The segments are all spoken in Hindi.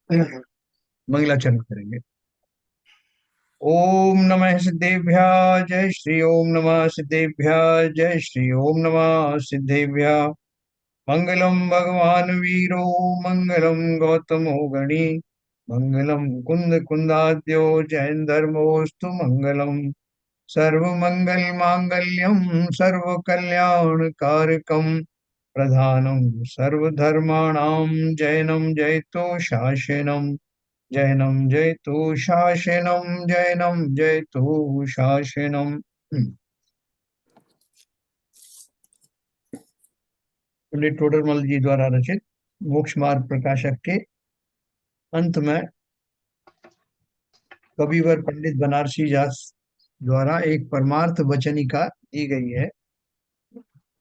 मंगलाचरण करेंगे। ओम नमः सिद्धेभ्य जय श्री ओम नमः सिद्धेभ्य जय श्री ओम नमः सिद्धेभ्य। मंगलम भगवान वीरो मंगलम गौतमो गणी मंगलम कुंद कुंदाद्यो जैन धर्मोस्तु मंगलम। सर्वमंगल मांगल्यम सर्व कल्याण कारकम प्रधानम सर्वधर्माणां जैनम जयतो शासनम। जैनम जयतु शासनम जैनम जयतु शासनम। पंडित टोडरमल जी द्वारा रचित मोक्ष मार्ग प्रकाशक के अंत में कविवर पंडित बनारसी दास द्वारा एक परमार्थ वचनिका दी गई है।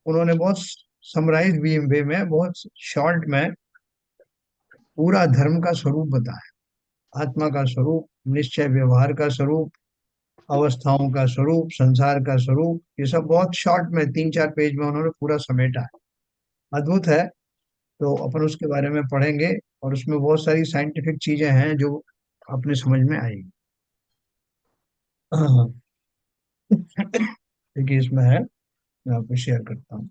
उन्होंने बहुत समराइज वे में, बहुत शॉर्ट में पूरा धर्म का स्वरूप बताया। आत्मा का स्वरूप, निश्चय व्यवहार का स्वरूप, अवस्थाओं का स्वरूप, संसार का स्वरूप, ये सब बहुत शॉर्ट में 3-4 पेज में उन्होंने पूरा समेटा है। अद्भुत है। तो अपन उसके बारे में पढ़ेंगे और उसमें बहुत सारी साइंटिफिक चीजें हैं जो अपने समझ में आएगी। हाँ। देखिए इसमें है, मैं आपको शेयर करता हूँ।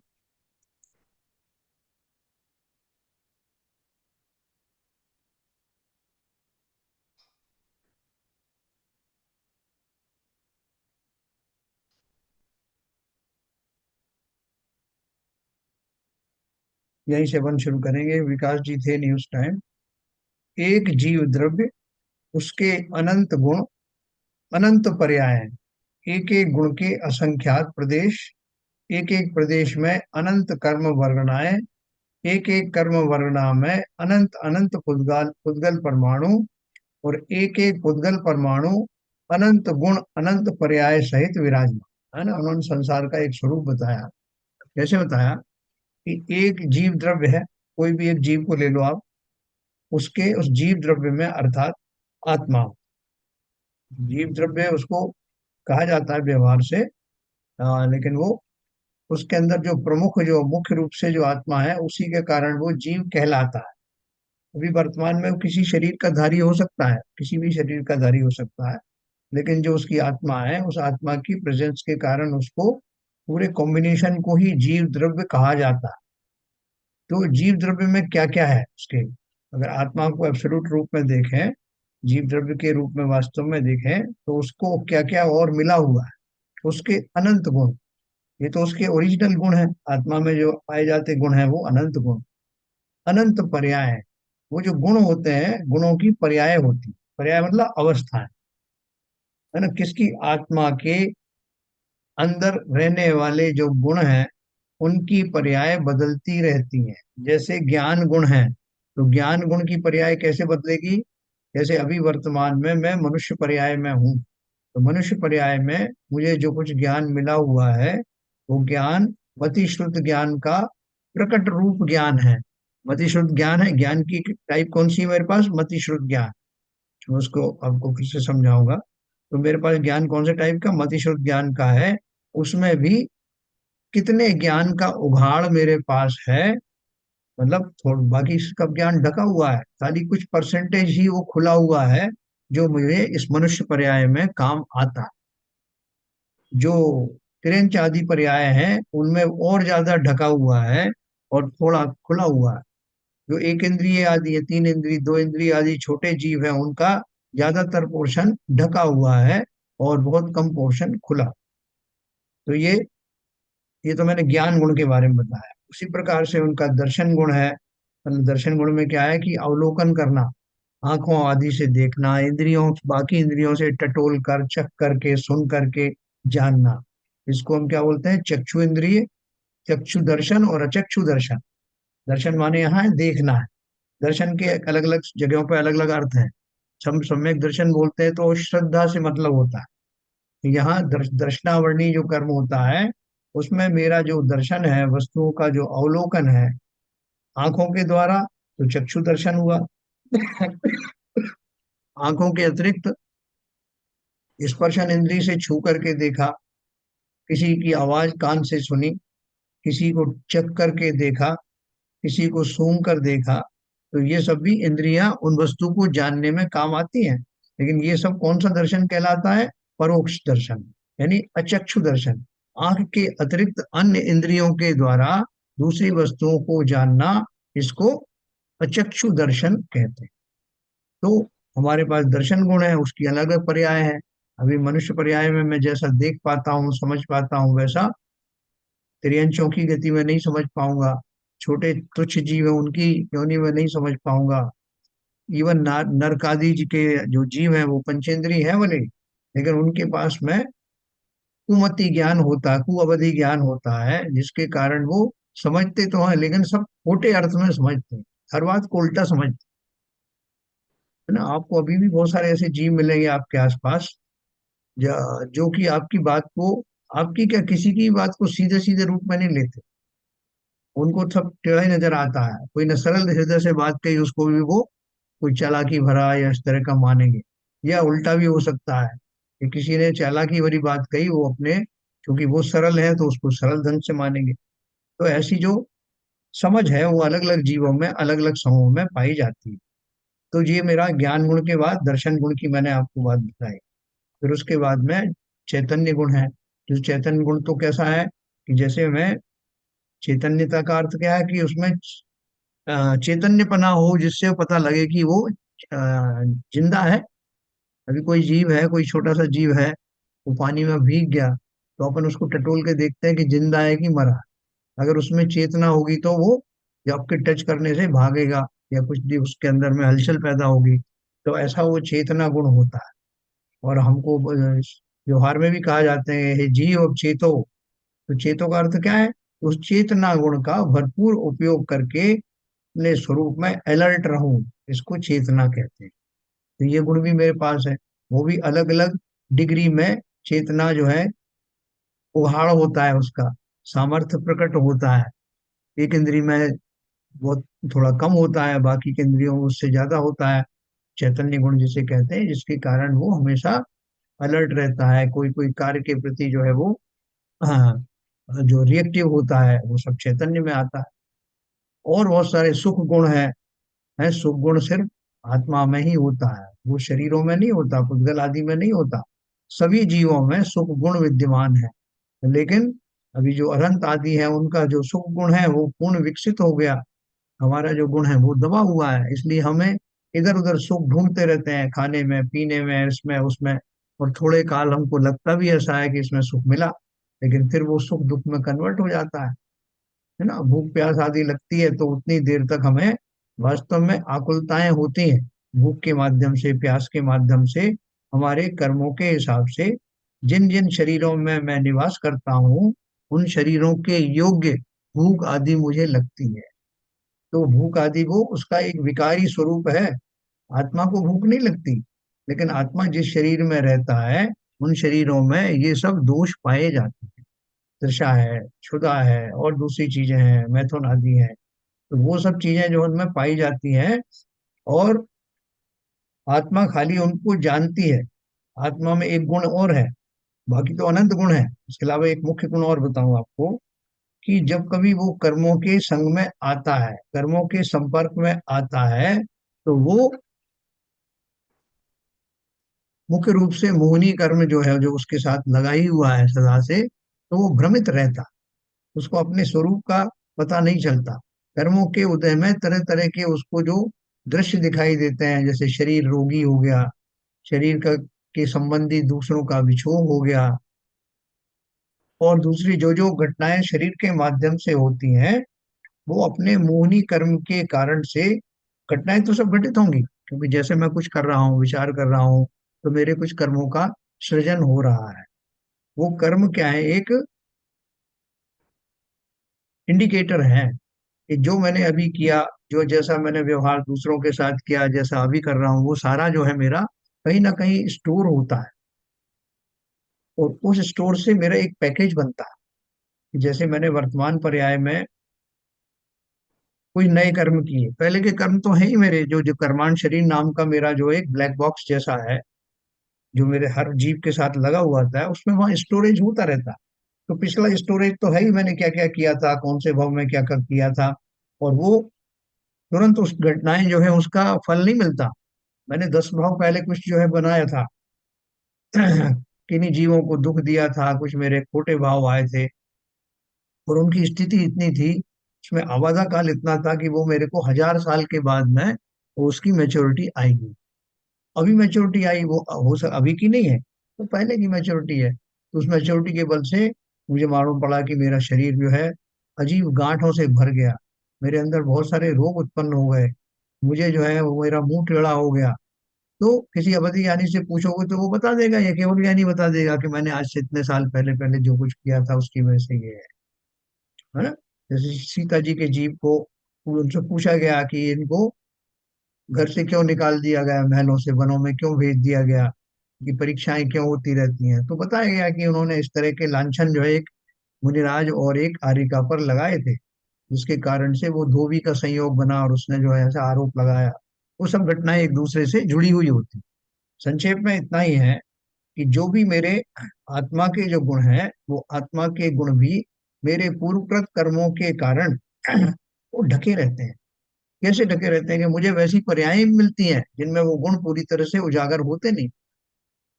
यहीं से अपन शुरू करेंगे। विकास जी थे नहीं उस टाइम। एक जीव द्रव्य, उसके अनंत गुण, अनंत पर्याय हैं। एक एक गुण के असंख्यात प्रदेश, एक एक प्रदेश में अनंत कर्म वर्णनाएं, एक एक कर्म वर्णना में अनंत अनंत पुद्गल पुद्गल परमाणु, और एक एक पुद्गल परमाणु अनंत गुण अनंत पर्याय सहित विराजमान है ना। उन्होंने संसार का एक स्वरूप बताया। कैसे बताया कि एक जीव द्रव्य है, कोई भी एक जीव को ले लो आप, उसके उस जीव द्रव्य में अर्थात आत्मा, जीव द्रव्य उसको कहा जाता है व्यवहार से। लेकिन वो, उसके अंदर जो प्रमुख, जो मुख्य रूप से जो आत्मा है, उसी के कारण वो जीव कहलाता है। अभी वर्तमान में वो किसी शरीर का धारी हो सकता है, किसी भी शरीर का धारी हो सकता है, लेकिन जो उसकी आत्मा है, उस आत्मा की प्रेजेंस के कारण उसको, पूरे कॉम्बिनेशन को ही जीव द्रव्य कहा जाता है। तो जीव द्रव्य में क्या क्या है उसके, अगर आत्मा को एब्सोल्यूट रूप में देखें, जीव द्रव्य के रूप में वास्तव में देखें, तो उसको क्या क्या और मिला हुआ है। उसके अनंत गुण, ये तो उसके ओरिजिनल गुण है। आत्मा में जो पाए जाते गुण है वो अनंत गुण। अनंत पर्याय है। वो जो गुण होते हैं, गुणों की पर्याय होती, पर्याय मतलब अवस्था है ना, किसकी, आत्मा के अंदर रहने वाले जो गुण हैं, उनकी पर्याय बदलती रहती हैं। जैसे ज्ञान गुण है, तो ज्ञान गुण की पर्याय कैसे बदलेगी। जैसे अभी वर्तमान में मैं मनुष्य पर्याय में हूँ, तो मनुष्य पर्याय में मुझे जो कुछ ज्ञान मिला हुआ है, वो ज्ञान मति श्रुत ज्ञान का प्रकट रूप ज्ञान है। मति श्रुत ज्ञान है। ज्ञान की टाइप कौन सी है मेरे पास, मति श्रुत ज्ञान। मैं उसको आपको फिर से समझाऊंगा। तो मेरे पास ज्ञान कौन से टाइप का, मति श्रुत ज्ञान का है। उसमें भी कितने ज्ञान का उघाड़ मेरे पास है, मतलब थोड़ा बाकी इसका ज्ञान ढका हुआ है, खाली कुछ परसेंटेज ही वो खुला हुआ है, जो मुझे इस मनुष्य पर्याय में काम आता है। जो तिरेंच आदि पर्याय हैं उनमें और ज्यादा ढका हुआ है और थोड़ा खुला हुआ है। जो एक इंद्रिय आदि है, 3 इंद्रिय, 2 इंद्रिय आदि छोटे जीव है, उनका ज्यादातर पोर्शन ढका हुआ है और बहुत कम पोर्शन खुला। तो ये तो मैंने ज्ञान गुण के बारे में बताया। उसी प्रकार से उनका दर्शन गुण है। मतलब दर्शन गुण में क्या है कि अवलोकन करना, आंखों आदि से देखना, इंद्रियों, बाकी इंद्रियों से टटोल कर, चख करके, सुन करके जानना। इसको हम क्या बोलते हैं, चक्षु इंद्रिय, चक्षु दर्शन और अचक्षु दर्शन। दर्शन माने यहाँ है देखना है। दर्शन के अलग अलग जगहों पर अलग अलग अर्थ हैं। हम सम्यक दर्शन बोलते हैं तो श्रद्धा से मतलब होता है। यहाँ दर्शनावरणी जो कर्म होता है, उसमें मेरा जो दर्शन है, वस्तुओं का जो अवलोकन है आंखों के द्वारा, तो चक्षु दर्शन हुआ। आंखों के अतिरिक्त स्पर्शन इंद्री से छू करके देखा, किसी की आवाज कान से सुनी, किसी को चख करके देखा, किसी को सूंघ कर देखा, तो ये सब भी इंद्रियां उन वस्तु को जानने में काम आती हैं। लेकिन ये सब कौन सा दर्शन कहलाता है? परोक्ष दर्शन, यानी अचक्षु दर्शन। आंख के अतिरिक्त अन्य इंद्रियों के द्वारा दूसरी वस्तुओं को जानना, इसको अचक्षु दर्शन कहते हैं। तो हमारे पास दर्शन गुण है, उसकी अलग अलग पर्याय है। अभी मनुष्य पर्याय में मैं जैसा देख पाता हूँ, समझ पाता हूँ, वैसा त्रियंचों की गति में नहीं समझ पाऊंगा। छोटे तुच्छ जीव है, उनकी योनि में नहीं समझ पाऊंगा। इवन नरकादि जी के जो जीव है वो पंचेंद्रिय है भले, लेकिन उनके पास में कुमति ज्ञान होता है, कुअवधि ज्ञान होता है, जिसके कारण वो समझते तो हैं लेकिन सब खोटे अर्थ में समझते हैं, हर बात को उल्टा समझते हैं ना। आपको अभी भी बहुत सारे ऐसे जीव मिलेंगे आपके आसपास, जो कि आपकी बात को, आपकी क्या, किसी की बात को सीधे सीधे रूप में नहीं लेते। उनको सब टेढ़ा ही नजर आता है। कोई न सरल हृदय से बात कही, उसको भी वो कोई चालाकी भरा या इस तरह का मानेंगे। या उल्टा भी हो सकता है कि किसी ने चालाकी भरी बात कही, वो अपने, क्योंकि वो सरल है तो उसको सरल ढंग से मानेंगे। तो ऐसी जो समझ है वो अलग अलग जीवों में, अलग अलग समूह में पाई जाती है। तो ये मेरा ज्ञान गुण के बाद दर्शन गुण की मैंने आपको बात बताई। फिर उसके बाद में चैतन्य गुण है। जो चैतन्य गुण तो कैसा है कि जैसे मैं, चैतन्यता का अर्थ क्या है कि उसमें चैतन्यपना हो, जिससे पता लगे कि वो जिंदा है। अभी कोई जीव है, कोई छोटा सा जीव है, वो पानी में भीग गया, तो अपन उसको टटोल के देखते हैं कि जिंदा है कि मरा। अगर उसमें चेतना होगी तो वो जब आपके टच करने से भागेगा, या कुछ भी उसके अंदर में हलचल पैदा होगी, तो ऐसा वो चेतना गुण होता है। और हमको व्यवहार में भी कहा जाते हैं, हे जीव अब चेतो। तो चेतो का अर्थ क्या है? उस चेतना गुण का भरपूर उपयोग करके अपने स्वरूप में अलर्ट रहूं, इसको चेतना कहते हैं। तो ये गुण भी मेरे पास है। वो भी अलग अलग डिग्री में चेतना जो है, उहाड़ होता है, उसका सामर्थ्य प्रकट होता है। एक इंद्री में बहुत थोड़ा कम होता है, बाकी के इंद्रियों में उससे ज्यादा होता है। चैतन्य गुण जिसे कहते हैं, जिसके कारण वो हमेशा अलर्ट रहता है, कोई कोई कार्य के प्रति जो है वो, हाँ, जो रिएक्टिव होता है वो सब चैतन्य में आता है। और बहुत सारे सुख गुण है। सुख गुण सिर्फ आत्मा में ही होता है, वो शरीरों में नहीं होता, पुद्गल आदि में नहीं होता। सभी जीवों में सुख गुण विद्यमान है। लेकिन अभी जो अरहंत आदि है, उनका जो सुख गुण है वो पूर्ण विकसित हो गया। हमारा जो गुण है वो दबा हुआ है, इसलिए हमें इधर उधर सुख ढूंढते रहते हैं, खाने में, पीने में, इसमें उसमें। और थोड़े काल हमको लगता भी ऐसा है कि इसमें सुख मिला, लेकिन फिर वो सुख दुख में कन्वर्ट हो जाता है ना। भूख प्यास आदि लगती है तो उतनी देर तक हमें वास्तव में आकुलताएं होती हैं। भूख के माध्यम से, प्यास के माध्यम से, हमारे कर्मों के हिसाब से, जिन जिन शरीरों में मैं निवास करता हूँ, उन शरीरों के योग्य भूख आदि मुझे लगती है। तो भूख आदि वो उसका एक विकारी स्वरूप है। आत्मा को भूख नहीं लगती, लेकिन आत्मा जिस शरीर में रहता है, उन शरीरों में ये सब दोष पाए जाते हैं। तृषा है, क्षुधा है, और दूसरी चीजें हैं, मैथुन आदि है। तो वो सब चीजें जो उनमें पाई जाती हैं, और आत्मा खाली उनको जानती है। आत्मा में एक गुण और है, बाकी तो अनंत गुण है। इसके अलावा एक मुख्य गुण और बताऊं आपको, कि जब कभी वो कर्मों के संग में आता है, कर्मों के संपर्क में आता है, तो वो मुख्य रूप से मोहनी कर्म जो है, जो उसके साथ लगा ही हुआ है सदा से, तो वो भ्रमित रहता, उसको अपने स्वरूप का पता नहीं चलता। कर्मों के उदय में तरह तरह के उसको जो दृश्य दिखाई देते हैं, जैसे शरीर रोगी हो गया, शरीर का के संबंधी दूसरों का विक्षोभ हो गया, और दूसरी जो जो घटनाएं शरीर के माध्यम से होती हैं, वो अपने मोहनी कर्म के कारण से, घटनाएं तो सब घटित होंगी, क्योंकि जैसे मैं कुछ कर रहा हूँ, विचार कर रहा हूँ, तो मेरे कुछ कर्मों का सृजन हो रहा है। वो कर्म क्या है? एक इंडिकेटर है कि जो मैंने अभी किया, जो जैसा मैंने व्यवहार दूसरों के साथ किया, जैसा अभी कर रहा हूँ, वो सारा जो है मेरा कहीं ना कहीं स्टोर होता है। और उस स्टोर से मेरा एक पैकेज बनता है। जैसे मैंने वर्तमान पर्याय में कोई नए कर्म किए, पहले के कर्म तो है ही मेरे, जो जो कर्मांश शरीर नाम का मेरा जो एक ब्लैक बॉक्स जैसा है, जो मेरे हर जीव के साथ लगा हुआ था, उसमें वहाँ स्टोरेज होता रहता। तो पिछला स्टोरेज तो है ही, मैंने क्या क्या किया था, कौन से भाव में क्या क्या किया था। और वो तुरंत उस घटनाएं जो है उसका फल नहीं मिलता। मैंने 10 भाव पहले कुछ जो है बनाया था किन्हीं जीवों को दुख दिया था, कुछ मेरे खोटे भाव आए थे, और उनकी स्थिति इतनी थी, उसमें आवादा काल इतना था कि वो मेरे को 1000 साल के बाद में वो उसकी मेच्योरिटी आएगी। अभी मेच्योरिटी आई, वो अभी की नहीं है, तो पहले की मेच्योरिटी है। तो उस मेच्योरिटी के बल से मुझे मालूम पड़ा कि मेरा शरीर जो है अजीब गांठों से भर गया, मेरे अंदर बहुत सारे रोग उत्पन्न हो गए, मुझे जो है वो मेरा मुंह टेढ़ा हो गया। तो किसी अवधि ज्ञानी से पूछोगे तो वो बता देगा, ये केवल ज्ञानी बता देगा कि मैंने आज से इतने साल पहले पहले जो कुछ किया था उसकी वजह से ये है ना। जैसे सीता जी के जीव को उनसे पूछा गया कि इनको घर से क्यों निकाल दिया गया, महलों से वनों में क्यों भेज दिया गया, कि परीक्षाएं क्यों होती रहती हैं, तो बताया गया कि उन्होंने इस तरह के लांछन जो है एक मुनिराज और एक आर्यिका पर लगाए थे, जिसके कारण से वो धोबी का संयोग बना और उसने जो है ऐसा आरोप लगाया। वो सब घटनाएं एक दूसरे से जुड़ी हुई होती। संक्षेप में इतना ही है कि जो भी मेरे आत्मा के जो गुण हैं, वो आत्मा के गुण भी मेरे पूर्वकृत कर्मों के कारण वो ढके रहते हैं। कैसे ढके रहते हैं कि मुझे वैसी पर्यायें मिलती हैं जिनमें वो गुण पूरी तरह से उजागर होते नहीं।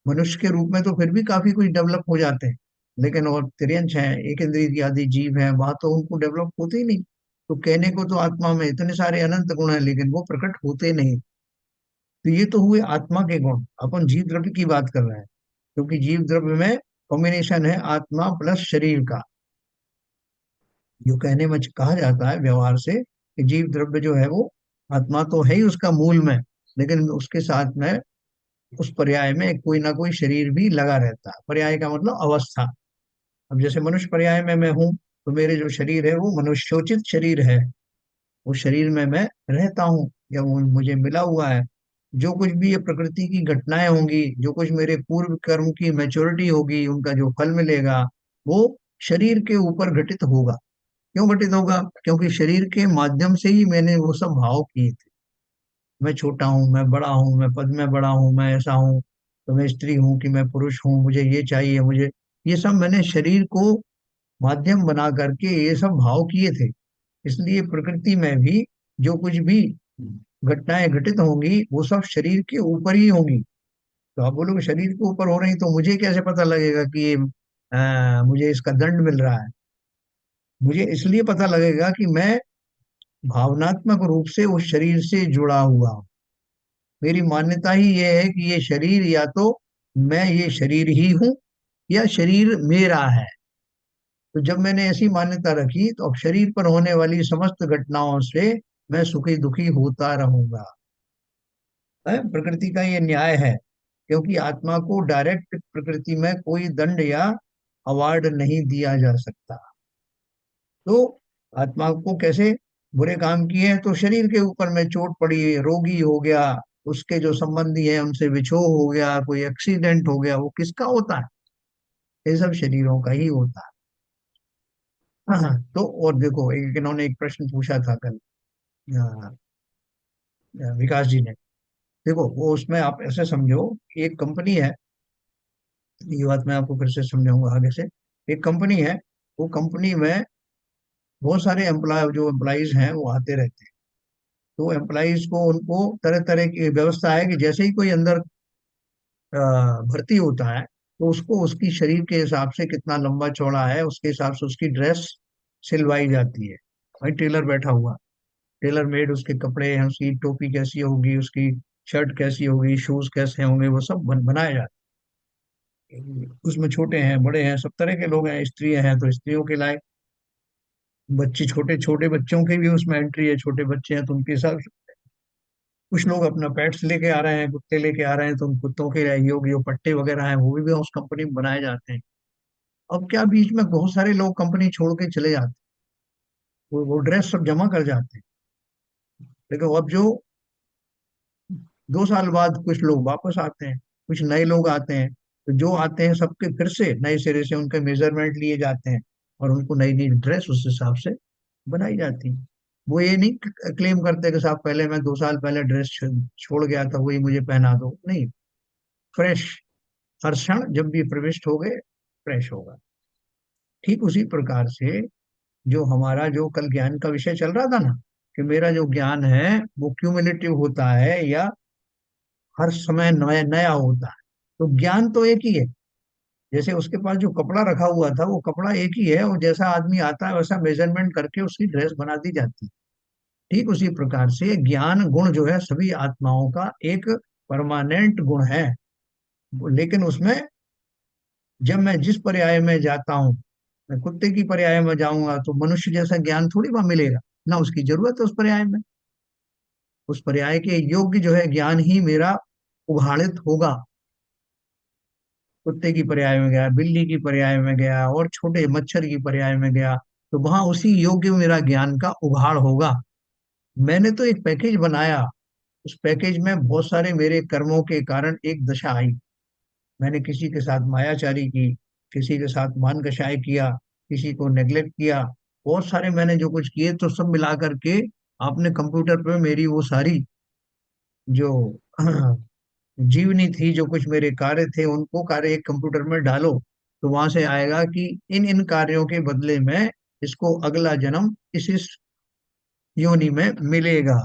मनुष्य के रूप में तो फिर भी काफी कुछ डेवलप हो जाते हैं, लेकिन और तिर्यंच हैं, एक इंद्रिय आदि जीव हैं, वहां तो उनको डेवलप होते ही नहीं। तो कहने को तो आत्मा में इतने सारे अनंत गुण हैं, लेकिन वो प्रकट होते नहीं। तो ये तो हुए आत्मा के गुण। अपन जीव द्रव्य की बात कर रहे हैं, क्योंकि जीव द्रव्य में कॉम्बिनेशन है आत्मा प्लस शरीर का। जो कहने में कहा जाता है व्यवहार से कि जीव द्रव्य जो है वो आत्मा तो है ही उसका मूल में, लेकिन उसके साथ में उस पर्याय में कोई ना कोई शरीर भी लगा रहता है। पर्याय का मतलब अवस्था। अब जैसे मनुष्य पर्याय में मैं हूँ, तो मेरे जो शरीर है वो मनुष्योचित शरीर है, उस शरीर में मैं रहता हूँ या वो मुझे मिला हुआ है। जो कुछ भी ये प्रकृति की घटनाएं होंगी, जो कुछ मेरे पूर्व कर्म की मैच्योरिटी होगी, उनका जो फल मिलेगा वो शरीर के ऊपर घटित होगा। क्यों घटित होगा? क्योंकि शरीर के माध्यम से ही मैंने वो सब भाव किए थे। मैं छोटा हूँ, मैं बड़ा हूँ, मैं पद में बड़ा हूँ, मैं ऐसा हूँ, तो मैं स्त्री हूँ कि मैं पुरुष हूँ, मुझे ये चाहिए, मुझे ये सब मैंने शरीर को माध्यम बना करके ये सब भाव किए थे। इसलिए प्रकृति में भी जो कुछ भी घटनाएं घटित होंगी वो सब शरीर के ऊपर ही होंगी। तो आप बोलोगे शरीर के ऊपर हो रही, तो मुझे कैसे पता लगेगा कि ये मुझे इसका दंड मिल रहा है? मुझे इसलिए पता लगेगा कि मैं भावनात्मक रूप से उस शरीर से जुड़ा हुआ हूँ। मेरी मान्यता ही ये है कि ये शरीर या तो मैं ये शरीर ही हूँ या शरीर मेरा है। तो जब मैंने ऐसी मान्यता रखी तो अब शरीर पर होने वाली समस्त घटनाओं से मैं सुखी दुखी होता रहूंगा। प्रकृति का ये न्याय है, क्योंकि आत्मा को डायरेक्ट प्रकृति में कोई दंड या अवार्ड नहीं दिया जा सकता। तो आत्मा को कैसे बुरे काम किए हैं, तो शरीर के ऊपर में चोट पड़ी, रोगी हो गया, उसके जो संबंधी है उनसे विछोह हो गया, कोई एक्सीडेंट हो गया, वो किसका होता है? ये सब शरीरों का ही होता है। हाँ हाँ। तो और देखो, एक इन्होंने एक प्रश्न पूछा था कल, विकास जी ने। देखो वो उसमें आप ऐसे समझो, एक कंपनी है, ये बात मैं आपको फिर से समझाऊंगा आगे से। एक कंपनी है, वो कंपनी में बहुत सारे एम्प्लॉय जो एम्प्लॉइज हैं वो आते रहते हैं। तो एम्प्लॉइज को उनको तरह तरह की व्यवस्था है कि जैसे ही कोई अंदर भर्ती होता है, तो उसको उसकी शरीर के हिसाब से कितना लंबा चौड़ा है उसके हिसाब से उसकी ड्रेस सिलवाई जाती है। भाई टेलर बैठा हुआ, टेलर मेड उसके कपड़े हैं, उसकी टोपी कैसी होगी, उसकी शर्ट कैसी होगी, शूज कैसे होंगे, वो सब बनाए जाते हैं। उसमें छोटे हैं, बड़े हैं, सब तरह के लोग हैं, स्त्रियां हैं तो स्त्रियों के लायक, बच्चे छोटे छोटे बच्चों की भी उसमें एंट्री है, छोटे बच्चे हैं तो उनके हिसाब से। कुछ लोग अपना पेट्स लेके आ रहे हैं, कुत्ते लेके आ रहे हैं, तो उन कुत्तों के योग जो पट्टे वगैरह हैं वो भी उस कंपनी में बनाए जाते हैं। अब क्या, बीच में बहुत सारे लोग कंपनी छोड़ के चले जाते हैं, वो ड्रेस सब जमा कर जाते हैं। लेकिन अब जो 2 साल बाद कुछ लोग वापस आते हैं, कुछ नए लोग आते हैं, तो जो आते हैं सबके फिर से नए सिरे से उनके मेजरमेंट लिए जाते हैं और उनको नई नई ड्रेस उस हिसाब से बनाई जाती है। वो ये नहीं क्लेम करते कि साहब पहले मैं 2 साल पहले ड्रेस छोड़ गया था, वही मुझे पहना दो, नहीं। फ्रेश, हर क्षण जब भी प्रविष्ट हो गए फ्रेश होगा। ठीक उसी प्रकार से जो हमारा जो कल ज्ञान का विषय चल रहा था ना, कि मेरा जो ज्ञान है वो क्यूमुलेटिव होता है या हर समय नया नया होता है। तो ज्ञान तो एक ही है। जैसे उसके पास जो कपड़ा रखा हुआ था वो कपड़ा एक ही है, और जैसा आदमी आता है वैसा मेजरमेंट करके उसकी ड्रेस बना दी जाती है। ठीक उसी प्रकार से ज्ञान गुण जो है सभी आत्माओं का एक परमानेंट गुण है। लेकिन उसमें जब मैं जिस पर्याय में जाता हूँ, मैं कुत्ते की पर्याय में जाऊंगा तो मनुष्य जैसा ज्ञान थोड़ी वहां मिलेगा, ना उसकी जरूरत है उस पर्याय में। उस पर्याय के योग्य जो है ज्ञान ही मेरा उघाड़ित होगा। कुत्ते की पर्याय में गया, बिल्ली की पर्याय में गया, और छोटे मच्छर की पर्याय में गया, तो वहां उसी योग्य मेरा ज्ञान का उघाड़ होगा। मैंने तो एक पैकेज बनाया, उस पैकेज में बहुत सारे मेरे कर्मों के कारण एक दशा आई। मैंने किसी के साथ मायाचारी की, किसी के साथ मान कषाय किया, किसी को नेग्लेक्ट किया, बहुत सारे मैंने जो कुछ किए, तो सब मिला करके आपने कंप्यूटर पे मेरी वो सारी जो जीवनी थी, जो कुछ मेरे कार्य थे, उनको कार्य एक कंप्यूटर में डालो, तो वहां से आएगा कि इन इन कार्यों के बदले में इसको अगला जन्म इस योनि में मिलेगा।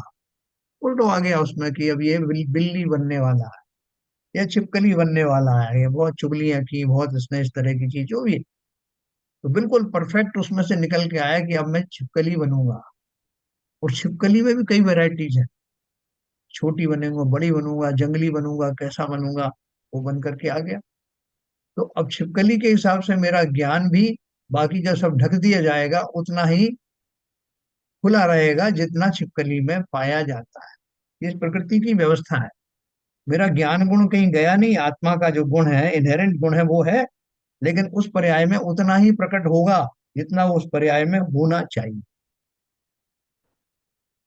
उल्टो आ गया उसमें कि अब ये बिल्ली बनने वाला है या छिपकली बनने वाला है, ये बहुत चुगलियां की, बहुत इसने इस तरह की चीज जो भी है। तो बिल्कुल परफेक्ट उसमें से निकल के आया कि अब मैं छिपकली बनूंगा। और छिपकली में भी कई वैरायटीज है, छोटी बनूंगा, बड़ी बनूंगा, जंगली बनूंगा, कैसा बनूंगा, वो बन करके आ गया। तो अब छिपकली के हिसाब से मेरा ज्ञान भी बाकी का सब ढक दिया जाएगा, उतना ही खुला रहेगा जितना छिपकली में पाया जाता है। इस प्रकृति की व्यवस्था है। मेरा ज्ञान गुण कहीं गया नहीं, आत्मा का जो गुण है, इनहेरेंट गुण है, वो है, लेकिन उस पर्याय में उतना ही प्रकट होगा जितना वो उस पर्याय में होना चाहिए।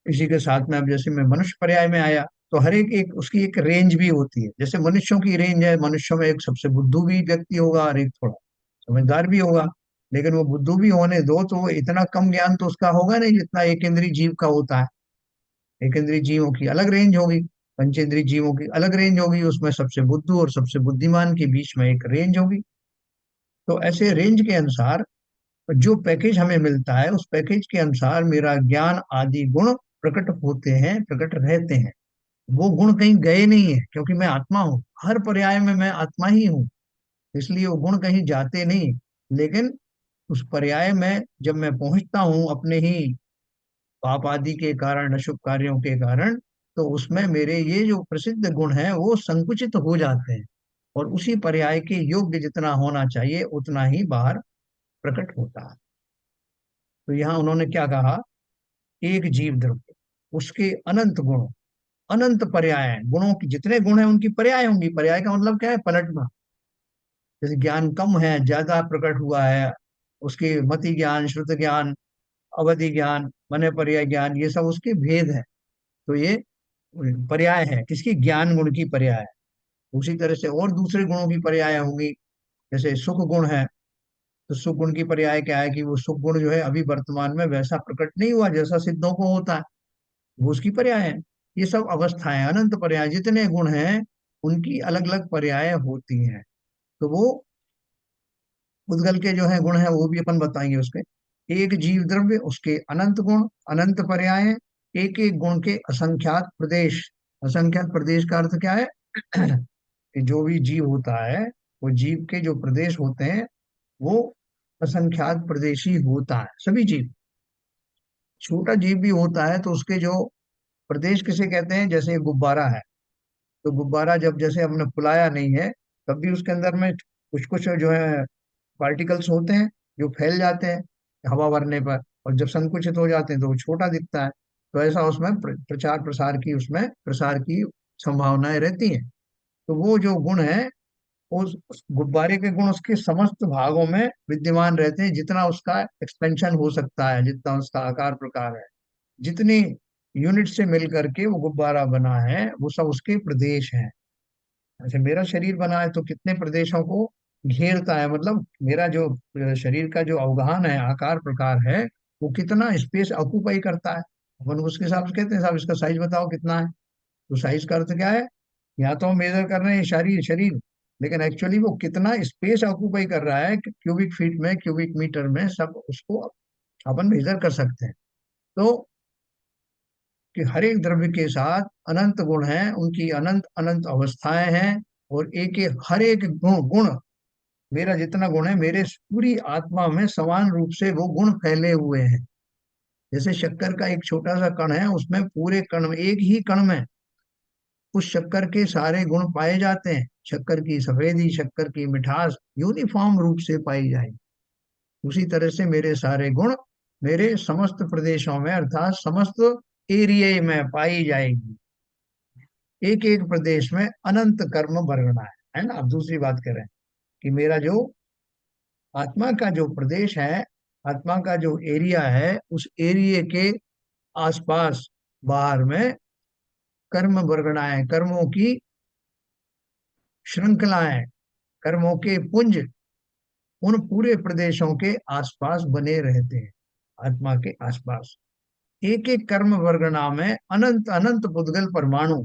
इसी के साथ में अब जैसे मैं मनुष्य पर्याय में आया, तो हर एक एक उसकी एक रेंज भी होती है। जैसे मनुष्यों की रेंज है, मनुष्यों में एक सबसे बुद्धू भी व्यक्ति होगा और एक थोड़ा समझदार भी होगा। लेकिन वो बुद्धू भी होने दो, तो वो इतना कम ज्ञान तो उसका होगा नहीं जितना एक इंद्रिय जीव का होता है। एक इंद्रिय जीवों की अलग रेंज होगी, पंचेंद्रिय जीवों की अलग रेंज होगी, उसमें सबसे बुद्धू और सबसे बुद्धिमान के बीच में एक रेंज होगी। तो ऐसे रेंज के अनुसार जो पैकेज हमें मिलता है, उस पैकेज के अनुसार मेरा ज्ञान आदि गुण प्रकट होते हैं, प्रकट रहते हैं। वो गुण कहीं गए नहीं है, क्योंकि मैं आत्मा हूँ, हर पर्याय में मैं आत्मा ही हूँ, इसलिए वो गुण कहीं जाते नहीं। लेकिन उस पर्याय में जब मैं पहुंचता हूँ अपने ही पाप आदि के कारण, अशुभ कार्यों के कारण, तो उसमें मेरे ये जो प्रसिद्ध गुण हैं वो संकुचित हो जाते हैं, और उसी पर्याय के योग्य जितना होना चाहिए उतना ही बाहर प्रकट होता है। तो यहाँ उन्होंने क्या कहा, एक जीव द्रव्य, उसके अनंत गुण, अनंत पर्याय हैं। गुणों की जितने गुण हैं उनकी पर्याय होंगी। पर्याय का मतलब क्या है, पलटना। जैसे ज्ञान कम है, ज्यादा प्रकट हुआ है, उसके मति ज्ञान, श्रुत ज्ञान, अवधि ज्ञान, मने पर्याय ज्ञान, ये सब उसके भेद है। तो ये पर्याय है, किसकी, ज्ञान गुण की पर्याय है। उसी तरह से और दूसरे गुणों की पर्याय होंगी। जैसे सुख गुण है, तो सुख गुण की पर्याय क्या है कि वो सुख गुण जो है अभी वर्तमान में वैसा प्रकट नहीं हुआ जैसा सिद्धों को होता है, वो उसकी पर्याय है। ये सब अवस्थाएं, अनंत पर्याय, जितने गुण हैं उनकी अलग अलग पर्याय होती हैं। तो वो उद्गल के जो है गुण है वो भी अपन बताएंगे उसके। एक जीव द्रव्य, उसके अनंत गुण, अनंत पर्याय, एक एक गुण के असंख्यात प्रदेश। असंख्यात प्रदेश का अर्थ क्या है कि जो भी जीव होता है, वो जीव के जो प्रदेश होते हैं वो असंख्यात प्रदेशी होता है, सभी जीव। छोटा जीव भी होता है तो उसके जो प्रदेश किसे कहते हैं, जैसे गुब्बारा है, तो गुब्बारा जब जैसे हमने फुलाया नहीं है, तब भी उसके अंदर में कुछ कुछ जो है पार्टिकल्स होते हैं जो फैल जाते हैं हवा भरने पर, और जब संकुचित हो जाते हैं तो वो छोटा दिखता है। तो ऐसा उसमें प्रचार प्रसार की, उसमें प्रसार की संभावनाएं रहती हैं। तो वो जो गुण है, उस गुब्बारे के गुण उसके समस्त भागों में विद्यमान रहते हैं। जितना उसका एक्सपेंशन हो सकता है, जितना उसका आकार प्रकार है, जितनी यूनिट से मिल करके वो गुब्बारा बना है, वो सब उसके प्रदेश हैं। अच्छा, मेरा शरीर बना है तो कितने प्रदेशों को घेरता है, मतलब मेरा जो शरीर का जो अवगाहन है, आकार प्रकार है, वो कितना स्पेस ऑक्यूपाई करता है। अपन उसके हिसाब से कहते हैं साहब इसका साइज बताओ कितना है। तो साइज का अर्थ क्या है, यहाँ तो हम मेजर कर रहे हैं शरीर शरीर, लेकिन एक्चुअली वो कितना स्पेस ऑक्यूपाई कर रहा है, क्यूबिक फीट में, क्यूबिक मीटर में, सब उसको अपन मेजर कर सकते हैं। तो कि हर एक द्रव्य के साथ अनंत गुण हैं, उनकी अनंत अनंत अवस्थाएं हैं, और एक एक हर एक गुण मेरा जितना गुण है मेरे पूरी आत्मा में समान रूप से वो गुण फैले हुए हैं। जैसे शक्कर का एक छोटा सा कण है, उसमें पूरे कण में, एक ही कण में उस शक्कर के सारे गुण पाए जाते हैं। शक्कर की सफेदी, शक्कर की मिठास यूनिफॉर्म रूप से पाई जाएगी। उसी तरह से मेरे सारे गुण मेरे समस्त प्रदेशों में, अर्थात समस्त एरिया में पाई जाएगी। एक एक प्रदेश में अनंत कर्म बरगना है ना। अब दूसरी बात करें कि मेरा जो आत्मा का जो प्रदेश है, आत्मा का जो एरिया है, उस एरिया के आसपास बाहर में कर्म बरगनाएं, कर्मों की श्रृंखलाएं, कर्मों के पुंज उन पूरे प्रदेशों के आसपास बने रहते हैं। आत्मा के आसपास एक एक कर्म वर्गना में अनंत अनंत पुद्गल परमाणु।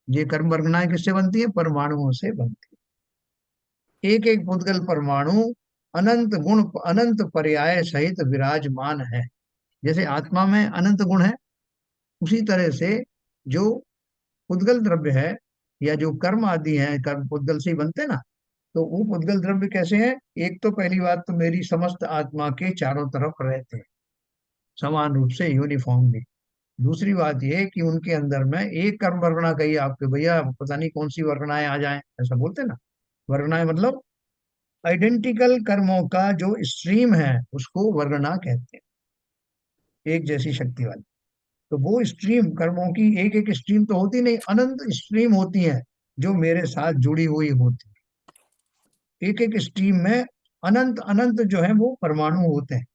ये कर्म वर्गनाएं किससे बनती है? परमाणुओं से बनती है। एक एक पुद्गल परमाणु अनंत गुण, अनंत पर्याय सहित विराजमान है। जैसे आत्मा में अनंत गुण है, उसी तरह से जो पुद्गल द्रव्य है या जो कर्म आदि हैं, कर्म पुद्गल से ही बनते हैं ना। तो वो पुद्गल द्रव्य कैसे हैं? एक तो पहली बात तो मेरी समस्त आत्मा के चारों तरफ रहते हैं समान रूप से, यूनिफॉर्मली। दूसरी बात ये है कि उनके अंदर में एक कर्म वर्गना कही आपके, भैया पता नहीं कौन सी वर्गनाएं आ जाएं, ऐसा बोलते हैं ना। वर्गनाएं मतलब आइडेंटिकल कर्मों का जो स्ट्रीम है उसको वर्गना कहते हैं, एक जैसी शक्ति वाली। तो वो स्ट्रीम कर्मों की एक एक स्ट्रीम तो होती नहीं, अनंत स्ट्रीम होती है जो मेरे साथ जुड़ी हुई होती है। एक एक स्ट्रीम में अनंत अनंत जो है वो परमाणु होते हैं।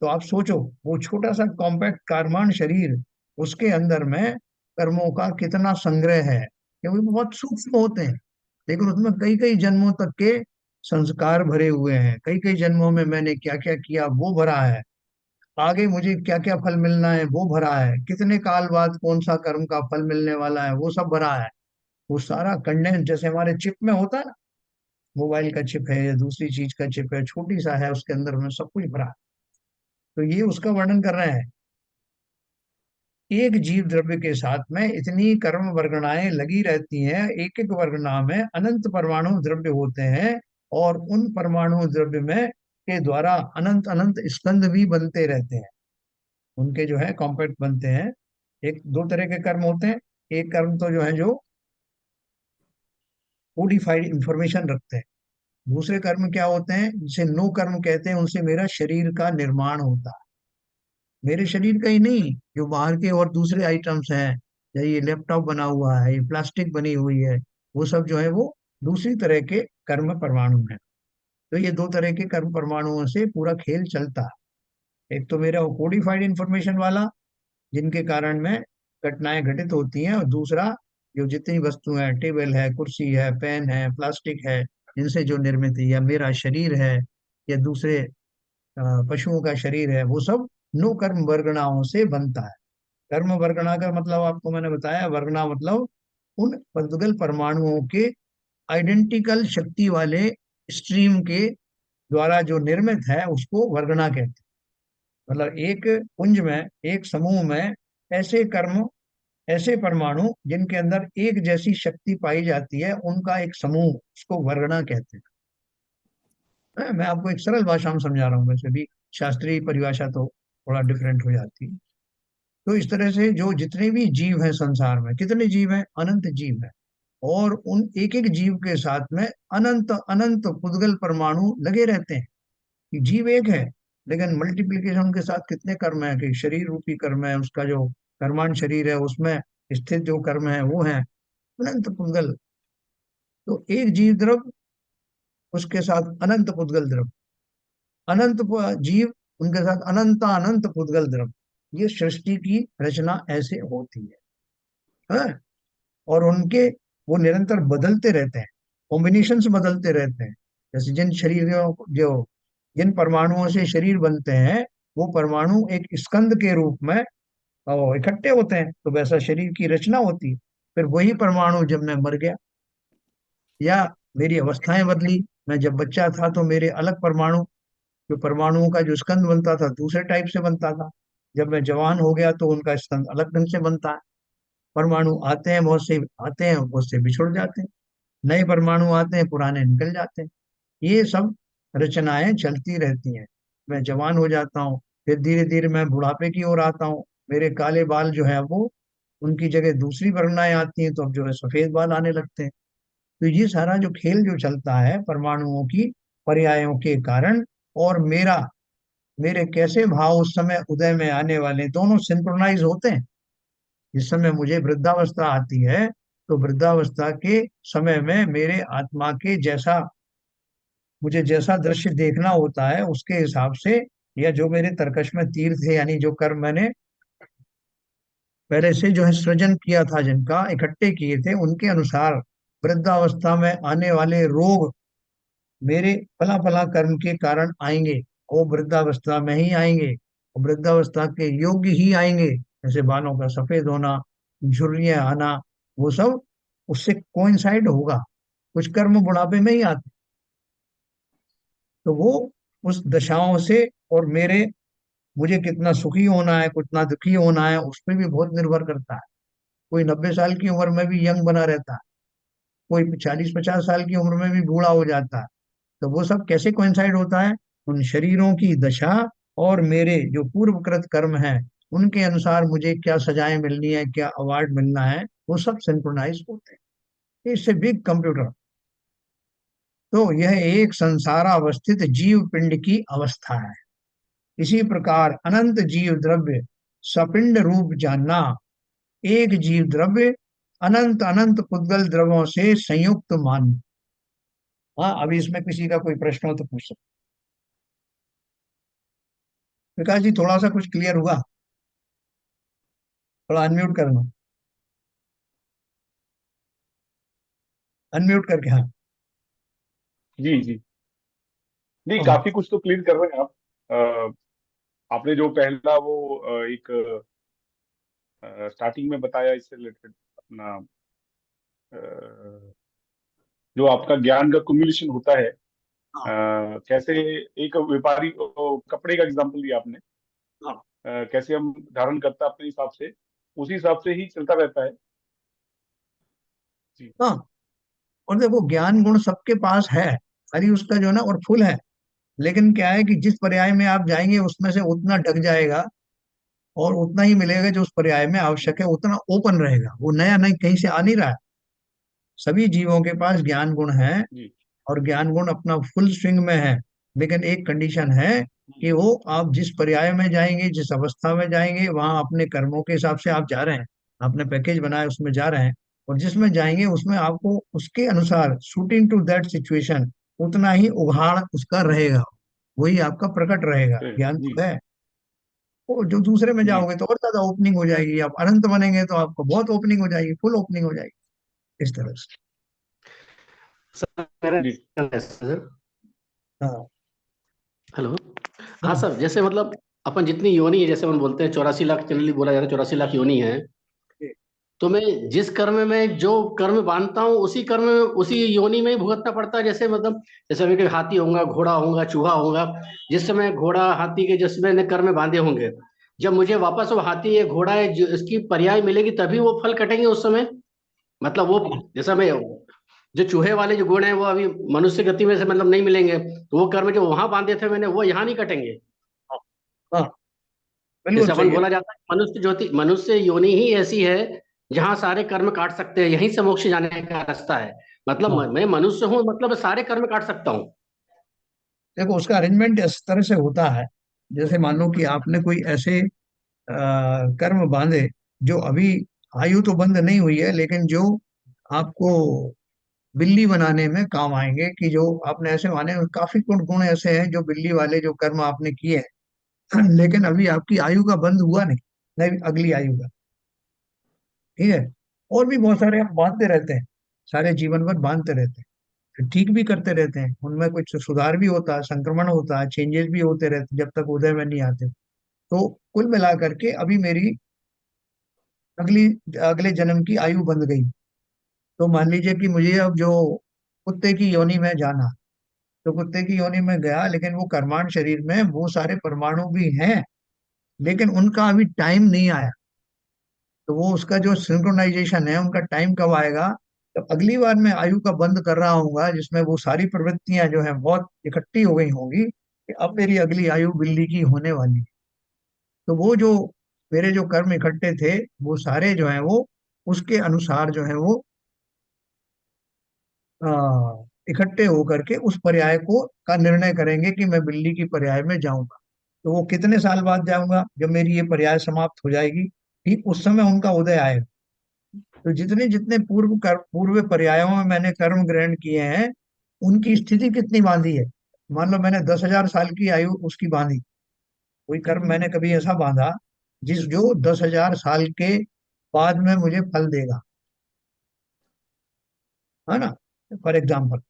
तो आप सोचो, वो छोटा सा कॉम्पैक्ट कारमान शरीर, उसके अंदर में कर्मों का कितना संग्रह है, क्योंकि वो बहुत सूक्ष्म होते हैं। लेकिन उसमें कई कई जन्मों तक के संस्कार भरे हुए हैं, कई कई जन्मों में मैंने क्या क्या किया वो भरा है, आगे मुझे क्या क्या फल मिलना है वो भरा है, कितने काल बाद कौन सा कर्म का फल मिलने वाला है वो सब भरा है। वो सारा कंडेंस, जैसे हमारे चिप में होता है ना, मोबाइल का चिप है या दूसरी चीज का चिप है, छोटी सा है, उसके अंदर में सब कुछ भरा है। तो ये उसका वर्णन कर रहे हैं। एक जीव द्रव्य के साथ में इतनी कर्म वर्गणाएं लगी रहती हैं, एक एक वर्गना में अनंत परमाणु द्रव्य होते हैं, और उन परमाणु द्रव्य में के द्वारा अनंत अनंत स्कंद भी बनते रहते हैं। उनके जो है कॉम्पैक्ट बनते हैं। एक दो तरह के कर्म होते हैं। एक कर्म तो जो है जो कोडिफाइड इंफॉर्मेशन रखते हैं। दूसरे कर्म क्या होते हैं, जिसे नो कर्म कहते हैं, उनसे मेरा शरीर का निर्माण होता है। मेरे शरीर का ही नहीं, जो बाहर के और दूसरे आइटम्स हैं, या ये लैपटॉप बना हुआ है, ये प्लास्टिक बनी हुई है, वो सब जो है वो दूसरी तरह के कर्म परमाणु हैं। तो ये दो तरह के कर्म परमाणुओं से पूरा खेल चलता है। एक तो मेरा कोडिफाइड इंफॉर्मेशन वाला, जिनके कारण में घटनाएं घटित होती हैं, और दूसरा जो जितनी वस्तु है, टेबल है, कुर्सी है, पेन है, प्लास्टिक है, इनसे जो निर्मित है, या मेरा शरीर है, या दूसरे पशुओं का शरीर है, वो सब नो कर्म वर्गणाओं से बनता है। कर्म वर्गणा का मतलब आपको मैंने बताया, वर्गणा मतलब उन पंचगल परमाणुओं के आइडेंटिकल शक्ति वाले स्ट्रीम के द्वारा जो निर्मित है उसको वर्गणा कहते हैं। मतलब एक पुंज में, एक समूह में ऐसे कर्म, ऐसे परमाणु जिनके अंदर एक जैसी शक्ति पाई जाती है, उनका एक समूह, उसको वर्गणा कहते हैं। मैं आपको एक सरल भाषा में समझा रहा हूँ, वैसे भी शास्त्रीय परिभाषा तो थोड़ा डिफरेंट हो जाती है। तो इस तरह से जो जितने भी जीव हैं संसार में, कितने जीव हैं? अनंत जीव हैं। और उन एक एक जीव के साथ में अनंत अनंत पुद्गल परमाणु लगे रहते हैं। कि जीव एक है, लेकिन मल्टीप्लीकेशन के साथ कितने कर्म है, कि शरीर रूपी कर्म है, उसका जो कर्मांड शरीर है उसमें स्थित जो कर्म है वो है अनंत पुद्गल। तो एक जीव द्रव, उसके साथ अनंत पुद्गल द्रव, अनंत जीव, उनके साथ अनंत अनंत पुद्गल द्रव। ये सृष्टि की रचना ऐसे होती है, हाँ? और उनके वो निरंतर बदलते रहते हैं, कॉम्बिनेशन बदलते रहते हैं। जैसे जिन शरीरों जो जिन परमाणुओं से शरीर बनते हैं, वो परमाणु एक स्कंद के रूप में इकट्ठे होते हैं, तो वैसा शरीर की रचना होती है। फिर वही परमाणु जब मैं मर गया, या मेरी अवस्थाएं बदली, मैं जब बच्चा था तो मेरे अलग परमाणु, जो परमाणुओं का जो स्कंद बनता था दूसरे टाइप से बनता था। जब मैं जवान हो गया तो उनका स्तन अलग ढंग से बनता है। परमाणु आते हैं, बहुत से आते हैं, बहुत से बिछुड़ जाते हैं। नए परमाणु आते हैं, पुराने निकल जाते हैं। ये सब रचनाएं चलती रहती हैं। मैं जवान हो जाता हूँ, फिर धीरे धीरे मैं बुढ़ापे की ओर आता हूँ। मेरे काले बाल जो है वो, उनकी जगह दूसरी वरनाएं आती हैं, तो अब जो है सफेद बाल आने लगते हैं। तो ये सारा जो खेल जो चलता है परमाणुओं की पर्यायों के कारण, और मेरे कैसे भाव उस समय उदय में आने वाले, दोनों सिंक्रोनाइज होते हैं। जिस समय मुझे वृद्धावस्था आती है, तो वृद्धावस्था के समय में मेरे आत्मा के जैसा, मुझे जैसा दृश्य देखना होता है उसके हिसाब से, या जो मेरे तरकश में तीर थे, यानी जो कर्म मैंने पहले से जो है सृजन किया था, जिनका इकट्ठे किए थे, उनके अनुसार वृद्धावस्था में आने वाले रोग मेरे फला फला कर्म के कारण आएंगे। वो वृद्धावस्था में ही आएंगे, और वृद्धावस्था के योग्य ही आएंगे। जैसे बालों का सफेद होना, झुर्रियां आना, वो सब उससे कोइंसाइड होगा। कुछ कर्म बुढ़ापे में ही आते, तो वो उस दशाओं से, और मुझे कितना सुखी होना है, कितना दुखी होना है, उस पर भी बहुत निर्भर करता है। कोई 90 साल की उम्र में भी यंग बना रहता है, कोई 40-50 साल की उम्र में भी बूढ़ा हो जाता है। तो वो सब कैसे कोइंसाइड होता है? उन शरीरों की दशा और मेरे जो पूर्वकृत कर्म हैं, उनके अनुसार मुझे क्या सजाएं मिलनी है, क्या अवार्ड मिलना है, वो सब सिंक्रोनाइज होते हैं। इससे बिग कंप्यूटर। तो यह एक संसारावस्थित जीव पिंड की अवस्था है। इसी प्रकार अनंत जीव द्रव्य सपिंड रूप जानना, एक जीव द्रव्य अनंत अनंत पुद्गल द्रव्यों से संयुक्त मान। हाँ, अभी इसमें किसी का कोई प्रश्न हो तो पूछ सकते। विकास जी, थोड़ा सा कुछ क्लियर हुआ? थोड़ा अनम्यूट करना, अनम्यूट करके, हाँ। जी जी। नहीं, हाँ, काफी कुछ तो क्लियर कर रहे हैं आप। आपने जो पहला वो एक स्टार्टिंग में बताया इससे रिलेटेड अपना, अ, जो आपका ज्ञान का कुमुलेशन होता है, हाँ, कैसे एक व्यापारी कपड़े का एग्जांपल दिया आपने। हाँ, कैसे हम धारण करता है अपने हिसाब से, उसी हिसाब से ही चलता रहता है। जी हाँ। और देखो, ज्ञान गुण सबके पास है, हरी उसका जो है ना, और फुल है। लेकिन क्या है कि जिस पर्याय में आप जाएंगे उसमें से उतना ढक जाएगा, और उतना ही मिलेगा जो उस पर्याय में आवश्यक है, उतना ओपन रहेगा, वो नया नहीं कहीं से आ नहीं रहा है। सभी जीवों के पास ज्ञान गुण है, जी और ज्ञान गुण अपना फुल स्विंग में है। लेकिन एक कंडीशन है कि वो, आप जिस पर्याय में जाएंगे, जिस अवस्था में जाएंगे, वहां अपने कर्मों के हिसाब से आप जा रहे हैं, आपने पैकेज बनाया उसमें जा रहे हैं, और जिसमें जाएंगे उसमें आपको उसके अनुसार, शूटिंग टू दैट सिचुएशन, उतना ही उघाड़ उसका रहेगा, वही आपका प्रकट रहेगा। ज्ञान जी तो है। वो जो दूसरे में जी जाओगे तो और ज्यादा ओपनिंग हो जाएगी, आप अनंत बनेंगे तो आपको बहुत ओपनिंग हो जाएगी, फुल ओपनिंग हो जाएगी, इस तरह से। सर मेरा जी है सर। हाँ, हेलो। हाँ हाँ, सर, जैसे मतलब अपन जितनी योनि है, जैसे अपन बोलते हैं 84 लाख, जनरली बोला जाता है 84 लाख योनि है। तो मैं जिस कर्म में जो कर्म बांधता हूँ, उसी कर्म में उसी योनि में ही भुगतना पड़ता है। जैसे मतलब जैसे अभी कोई हाथी होगा, घोड़ा होगा, चूहा होगा। जिस समय घोड़ा हाथी के जिसमें ने कर्म बांधे होंगे, जब मुझे वापस वो हाथी या घोड़ा है जो इसकी पर्याय मिलेगी, तभी वो फल कटेंगे उस समय। मतलब वो जैसा मैं, जो चूहे वाले जो गुण हैं वो अभी मनुष्य गति में से मतलब नहीं मिलेंगे, तो वो कर्म जो वहां बांधे थे मैंने, वो यहाँ नहीं कटेंगे। हाँ, हाँ, जैसे बिल्कुल अपन सही है। बोला जाता है मनुष्य योनि ही ऐसी है जहां सारे कर्म काट सकते हैं, यहीं से मोक्ष जाने का रास्ता है। मतलब हाँ, मैं मनुष्य हूँ, मतलब सारे कर्म काट सकता हूँ। देखो, उसका अरेंजमेंट इस तरह से होता है। जैसे मान लो कि आपने कोई ऐसे कर्म बांधे जो अभी, आयु तो बंद नहीं हुई है, लेकिन जो आपको बिल्ली बनाने में काम आएंगे, कि जो आपने ऐसे माने, काफी गुण गुण ऐसे हैं जो बिल्ली वाले जो कर्म आपने किए हैं, लेकिन अभी आपकी आयु का बंद हुआ नहीं, नहीं अगली आयु का। ठीक है। और भी बहुत सारे हम बांधते रहते हैं, सारे जीवन भर बांधते रहते हैं, फिर ठीक भी करते रहते हैं, उनमें कुछ सुधार भी होता है, संक्रमण होता है, चेंजेस भी होते रहते हैं, जब तक उदय में नहीं आते। तो कुल मिला करके अभी मेरी अगली अगले जन्म की आयु बंध गई। तो मान लीजिए कि मुझे अब जो कुत्ते की योनि में जाना, तो कुत्ते की योनि में गया, लेकिन वो कर्मांड शरीर में वो सारे परमाणु भी हैं लेकिन उनका अभी टाइम नहीं आया। तो वो उसका जो सिंक्रोनाइजेशन है, उनका टाइम कब आएगा? तो अगली बार मैं आयु का बंद कर रहा हूँगा, जिसमें वो सारी प्रवृत्तियां जो है बहुत इकट्ठी हो गई होंगी कि अब मेरी अगली आयु बिल्ली की होने वाली है। तो वो जो मेरे जो कर्म इकट्ठे थे, वो सारे जो है वो उसके अनुसार जो है वो इकट्ठे होकर के उस पर्याय को का निर्णय करेंगे कि मैं बिल्ली की पर्याय में जाऊंगा। तो वो कितने साल बाद जाऊंगा? जब मेरी ये पर्याय समाप्त हो जाएगी, ठीक उस समय उनका उदय आएगा। तो जितने जितने पूर्व पर्यायों में मैंने कर्म ग्रहण किए हैं, उनकी स्थिति कितनी बांधी है। मान लो मैंने 10,000 साल की आयु उसकी बांधी, कोई कर्म मैंने कभी ऐसा बांधा जिस जो 10,000 साल के बाद में मुझे फल देगा, है ना? फॉर एग्जाम्पल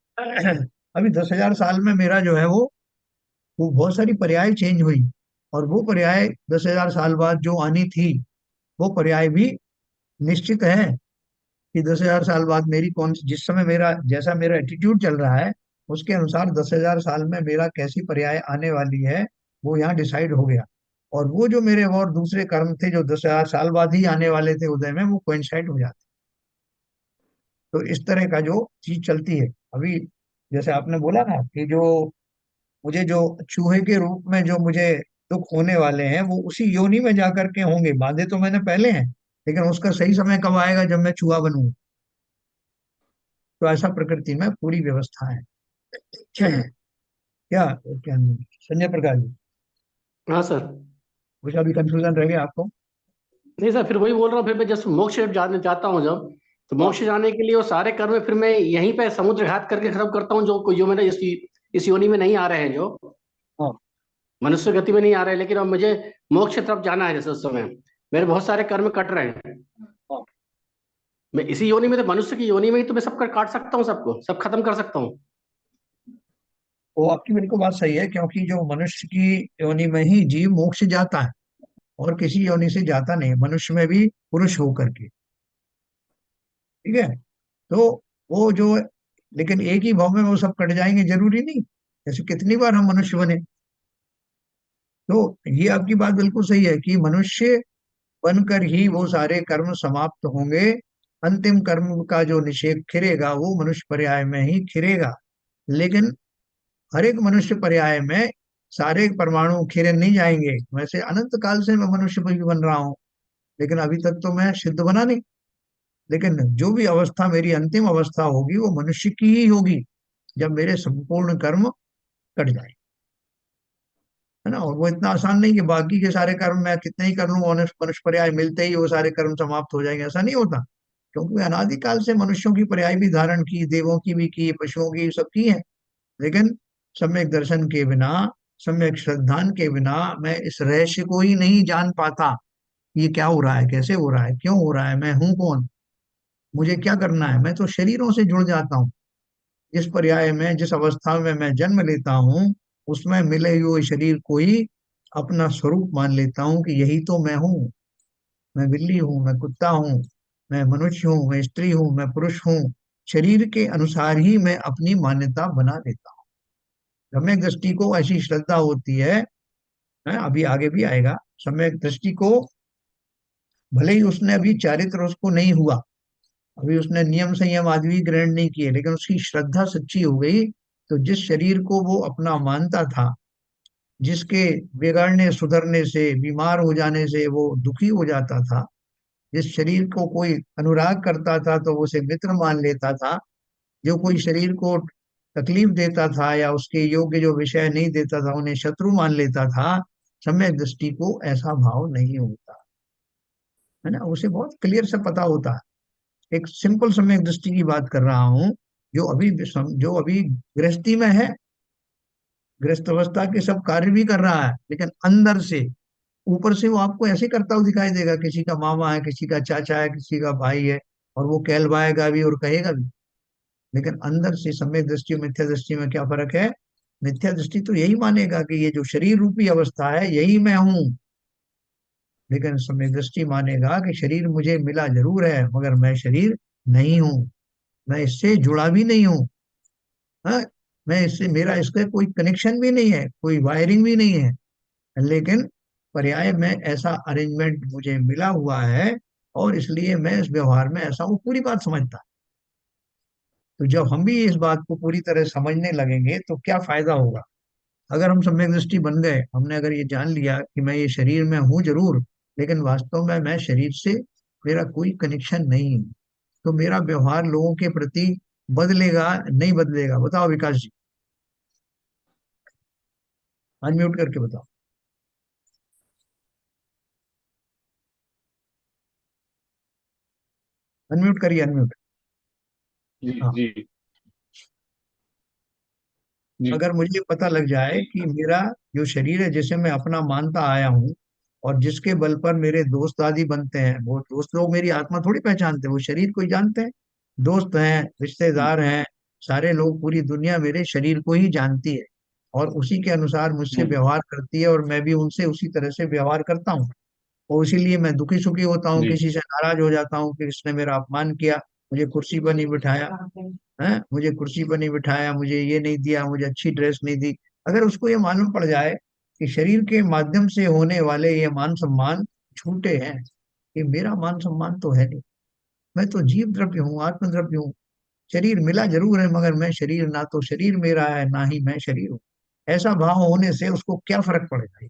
अभी 10,000 साल में मेरा जो है वो बहुत सारी पर्याय चेंज हुई, और वो पर्याय 10,000 साल बाद जो आनी थी, वो पर्याय भी निश्चित है कि 10,000 साल बाद मेरी कौन, जिस समय मेरा जैसा मेरा एटीट्यूड चल रहा है, उसके अनुसार 10,000 साल में मेरा कैसी पर्याय आने वाली है, वो यहाँ डिसाइड हो गया। और वो जो मेरे और दूसरे कर्म थे जो 10,000 साल बाद ही आने वाले थे उदय में, वो कोइंसाइड हो जाते। तो इस तरह का जो चीज चलती है अभी, जैसे आपने बोला ना कि जो मुझे जो चूहे के रूप में जो मुझे दुख होने वाले हैं, वो उसी योनि में जाकर के होंगे। बांधे तो मैंने पहले हैं, लेकिन उसका सही समय कब आएगा? जब मैं चूहा बनूंगा। तो ऐसा प्रकृति में पूरी व्यवस्था है। क्या क्या क्या संजय प्रकाश जी, हाँ सर। कुछ अभी कंफ्यूजन रह गया आपको? नहीं सर, फिर वही बोल रहा हूँ, फिर मैं जब मोक्ष जाने जाता हूँ जब, तो हाँ मोक्ष जाने के लिए वो सारे कर्म फिर मैं यहीं पे समुद्र घात करके खत्म करता हूँ, जो जो मेरे इस योनि में नहीं आ रहे हैं, जो हाँ मनुष्य गति में नहीं आ रहे हैं, लेकिन अब मुझे मोक्ष की तरफ जाना है। जैसे उस समय मेरे बहुत सारे कर्म कट रहे हैं, हाँ। मैं इसी योनि में, तो मनुष्य की योनि में ही तो मैं सब काट सकता हूँ, सबको सब खत्म कर सकता हूँ। वो आपकी बिल्कुल बात सही है, क्योंकि जो मनुष्य की योनि में ही जीव मोक्ष जाता है, और किसी योनि से जाता नहीं है, मनुष्य में भी पुरुष होकर के। ठीक है। तो वो जो, लेकिन एक ही भाव में वो सब कट जाएंगे जरूरी नहीं। जैसे कितनी बार हम मनुष्य बने। तो ये आपकी बात बिल्कुल सही है कि मनुष्य बनकर ही वो सारे कर्म समाप्त होंगे। अंतिम कर्म का जो निषेध खिरेगा वो मनुष्य पर्याय में ही खिरेगा। लेकिन हर एक मनुष्य पर्याय में सारे परमाणु खिरे नहीं जाएंगे। वैसे अनंत काल से मैं मनुष्य भी बन रहा हूँ, लेकिन अभी तक तो मैं सिद्ध बना नहीं। लेकिन जो भी अवस्था मेरी अंतिम अवस्था होगी, वो मनुष्य की ही होगी, जब मेरे संपूर्ण कर्म कट जाए, है ना? और वो इतना आसान नहीं कि बाकी के सारे कर्म मैं कितने ही कर लूं, मनुष्य पर्याय मिलते ही वो सारे कर्म समाप्त हो जाएंगे, ऐसा नहीं होता। क्योंकि अनादिकाल से मनुष्यों की पर्याय भी धारण की, देवों की भी की, पशुओं की सब की है। लेकिन सम्यक दर्शन के बिना, सम्यक श्रद्धान के बिना मैं इस रहस्य को ही नहीं जान पाता। ये क्या हो रहा है, कैसे हो रहा है, क्यों हो रहा है, मैं हूं कौन, मुझे क्या करना है। मैं तो शरीरों से जुड़ जाता हूँ। जिस पर्याय में, जिस अवस्था में मैं जन्म लेता हूँ, उसमें मिले हुए शरीर को ही अपना स्वरूप मान लेता हूँ कि यही तो मैं हूँ। मैं बिल्ली हूँ, मैं कुत्ता हूँ, मैं मनुष्य हूँ, मैं स्त्री हूँ, मैं पुरुष हूँ। शरीर के अनुसार ही मैं अपनी मान्यता बना लेता हूँ। सम्यक दृष्टि को ऐसी श्रद्धा होती है, अभी आगे भी आएगा। सम्यक दृष्टि को, भले ही उसने अभी चारित्र उसको नहीं हुआ, अभी उसने नियम संयम आदि भी ग्रहण नहीं किए, लेकिन उसकी श्रद्धा सच्ची हो गई। तो जिस शरीर को वो अपना मानता था, जिसके बिगड़ने सुधरने से, बीमार हो जाने से वो दुखी हो जाता था, जिस शरीर को कोई अनुराग करता था तो वो उसे मित्र मान लेता था, जो कोई शरीर को तकलीफ देता था या उसके योग्य जो विषय नहीं देता था, उन्हें शत्रु मान लेता था। सम्यक दृष्टि को ऐसा भाव नहीं होता, है ना? उसे बहुत क्लियर से पता होता है। एक सिंपल सम्यक दृष्टि की बात कर रहा हूँ, जो अभी गृहस्थी में है, गृहस्थ अवस्था के सब कार्य भी कर रहा है, लेकिन अंदर से, ऊपर से वो आपको ऐसे करता हुआ दिखाई देगा, किसी का मामा है, किसी का चाचा है, किसी का भाई है, और वो कहलवाएगा भी और कहेगा भी। लेकिन अंदर से सम्यक दृष्टि और मिथ्या दृष्टि में क्या फर्क है? मिथ्या दृष्टि तो यही मानेगा कि ये जो शरीर रूपी अवस्था है यही मैं हूँ। लेकिन सम्यक दृष्टि मानेगा कि शरीर मुझे मिला जरूर है, मगर मैं शरीर नहीं हूँ, मैं इससे जुड़ा भी नहीं हूँ। हाँ, मैं इससे, मेरा इसका कोई कनेक्शन भी नहीं है, कोई वायरिंग भी नहीं है। लेकिन पर्याय में ऐसा अरेंजमेंट मुझे मिला हुआ है, और इसलिए मैं इस व्यवहार में ऐसा हूँ, पूरी बात समझता। तो जब हम भी इस बात को पूरी तरह समझने लगेंगे तो क्या फायदा होगा। अगर हम सम्यक दृष्टि बन गए, हमने अगर ये जान लिया कि मैं ये शरीर में हूँ जरूर, लेकिन वास्तव में मैं शरीर से मेरा कोई कनेक्शन नहीं है, तो मेरा व्यवहार लोगों के प्रति बदलेगा नहीं बदलेगा? बताओ विकास जी, अनम्यूट करके बताओ। अनम्यूट करिए, अनम्यूट। जी हाँ। जी जी अगर मुझे पता लग जाए कि मेरा जो शरीर है जिसे मैं अपना मानता आया हूँ, और जिसके बल पर मेरे दोस्त आदि बनते हैं, वो दोस्त लोग मेरी आत्मा थोड़ी पहचानते हैं, वो शरीर को ही जानते हैं। दोस्त हैं, जी रिश्तेदार हैं, सारे लोग, पूरी दुनिया मेरे शरीर को ही जानती है, और उसी के अनुसार मुझसे जी व्यवहार करती है, और मैं भी उनसे उसी तरह से व्यवहार करता हूँ। और इसीलिए मैं दुखी सुखी होता हूँ, जी किसी से नाराज हो जाता हूँ कि इसने मेरा अपमान किया, मुझे कुर्सी पर नहीं बिठाया, है, मुझे कुर्सी पर नहीं बिठाया, मुझे ये नहीं दिया, मुझे अच्छी ड्रेस नहीं दी। अगर उसको ये मालूम पड़ जाए कि शरीर के माध्यम से होने वाले ये मान सम्मान झूठे हैं, कि मेरा मान सम्मान तो है नहीं, मैं तो जीव द्रव्य हूँ, आत्म द्रव्य हूँ, शरीर मिला जरूर है मगर मैं शरीर, ना तो शरीर मेरा है ना ही मैं शरीर हूँ, ऐसा भाव होने से उसको क्या फर्क पड़ेगा?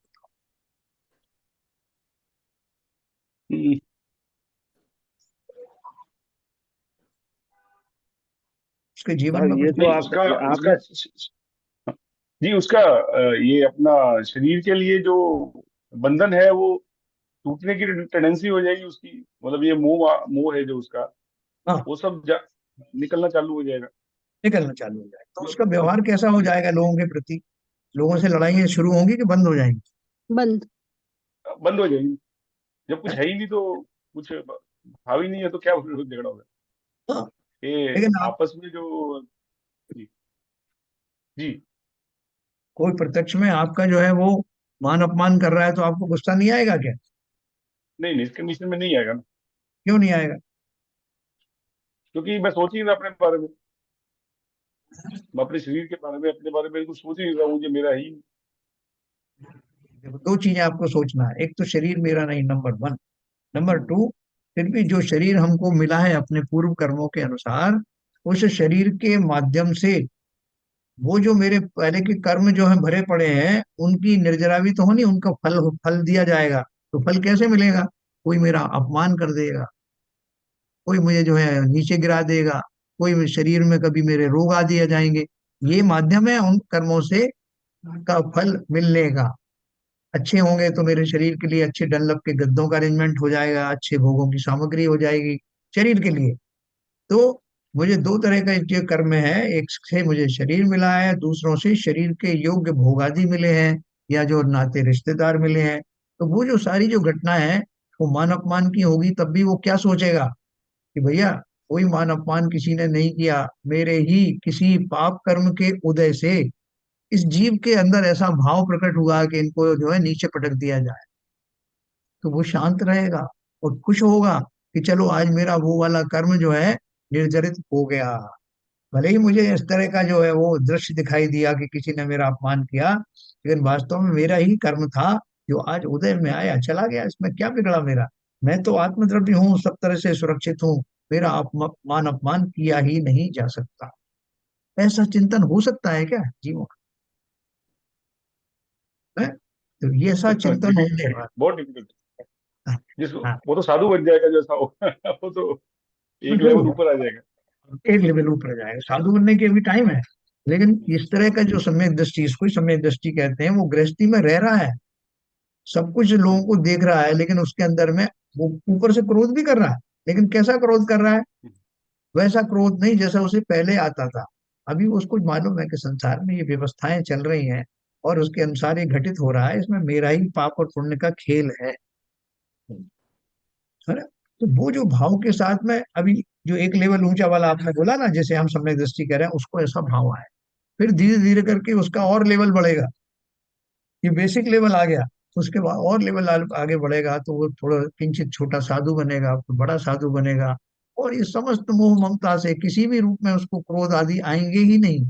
हम्म, उसके जीवन सर में ये कुछ तो नहीं आप उसका आपका जी उसका ये अपना शरीर के लिए जो बंधन है वो टूटने की टेंडेंसी हो जाएगी उसकी, मतलब ये मोह मोह है जो उसका, हाँ, वो सब निकलना चालू हो जाएगा। निकलना चालू हो जाए तो उसका व्यवहार कैसा हो जाएगा लोगों के प्रति? लोगों से लड़ाइयाँ शुरू होंगी कि बंद हो जाएंगी? बंद। बंद हो जाएगी। जब कुछ है ही नहीं तो कुछ भाव ही नहीं है तो क्या झगड़ा होगा? हाँ, ये लेकिन आप, आपस में जो जी जी कोई प्रत्यक्ष में आपका जो है वो मान अपमान कर रहा है तो आपको गुस्सा नहीं आएगा क्या? नहीं नहीं, इस कंडीशन में नहीं आएगा ना, क्यों नहीं आएगा? क्योंकि मैं सोच ही नहीं रहा अपने बारे में, मैं अपने शरीर के बारे में, अपने बारे में कुछ सोच ही नहीं रहा, मुझे मेरा ही। देखो, दो चीजें आपको सोचना है, एक तो शरीर मेरा नहीं, नंबर वन। नंबर टू, फिर भी जो शरीर हमको मिला है अपने पूर्व कर्मों के अनुसार, उस शरीर के माध्यम से वो जो मेरे पहले के कर्म जो है भरे पड़े हैं, उनकी निर्जरा भी तो होनी, उनका फल फल दिया जाएगा। तो फल कैसे मिलेगा? कोई मेरा अपमान कर देगा, कोई मुझे जो है नीचे गिरा देगा, कोई शरीर में कभी मेरे रोग आदि आ जाएंगे। ये माध्यम है उन कर्मों से का फल मिलने का। अच्छे होंगे तो मेरे शरीर के लिए अच्छे डनलप के गद्दों का अरेंजमेंट हो जाएगा, अच्छे भोगों की सामग्री हो जाएगी शरीर के लिए। तो मुझे दो तरह का जो कर्म है, एक से मुझे शरीर मिला है, दूसरों से शरीर के योग्य भोगादि मिले हैं, या जो नाते रिश्तेदार मिले हैं। तो वो जो सारी जो घटना है, वो मान अपमान की होगी, तब भी वो क्या सोचेगा कि भैया कोई मान अपमान किसी ने नहीं किया, मेरे ही किसी पाप कर्म के उदय से इस जीव के अंदर ऐसा भाव प्रकट हुआ कि इनको जो है नीचे पटक दिया जाए। तो वो शांत रहेगा और खुश होगा कि चलो आज मेरा वो वाला कर्म जो है निर्जरित हो गया। भले ही मुझे इस तरह का जो है वो दृश्य दिखाई दिया कि किसी ने मेरा अपमान किया, लेकिन वास्तव में मेरा ही कर्म था जो आज उदय में आया, चला गया, इसमें क्या बिगड़ा मेरा? मैं तो आत्मद्रव्य हूँ, सब तरह से सुरक्षित हूँ, मेरा मान अपमान किया ही नहीं जा सकता। ऐसा चिंतन हो सकता है क्या जीवों का? है? तो ये ऐसा चिंतन होने डिफिकल्ट, वाला। बहुत डिफिकल्ट। जिसको हाँ, वो तो साधु बन जाएगा जैसा हो वो तो एक लेवल जरूर, ऊपर आ जाएगा। एक लेवल ऊपर जाएगा, साधु बनने के भी टाइम है। लेकिन इस तरह का जो सम्यक दृष्टि, इसको ही सम्यक दृष्टि कहते हैं, वो गृहस्थी में रह रहा है, सब कुछ लोगों को देख रहा है, लेकिन उसके अंदर में वो ऊपर से क्रोध भी कर रहा है, लेकिन कैसा क्रोध कर रहा है? वैसा क्रोध नहीं जैसा उसे पहले आता था। अभी उसको मालूम है कि संसार में ये व्यवस्थाएं चल रही हैं, और उसके अनुसार ये घटित हो रहा है, इसमें मेरा ही पाप और पुण्य का खेल है ना? तो वो जो भाव के साथ में अभी जो एक लेवल ऊंचा वाला आपने बोला ना, जैसे हम सम्यक दृष्टि कह रहे हैं, उसको ऐसा भाव आए, फिर धीरे धीरे करके उसका और लेवल बढ़ेगा। ये बेसिक लेवल आ गया, उसके बाद और लेवल आगे बढ़ेगा, तो वो थोड़ा किंचित छोटा साधु बनेगा, फिर बड़ा साधु बनेगा, और ये समस्त मोह ममता से किसी भी रूप में उसको क्रोध आदि आएंगे ही नहीं।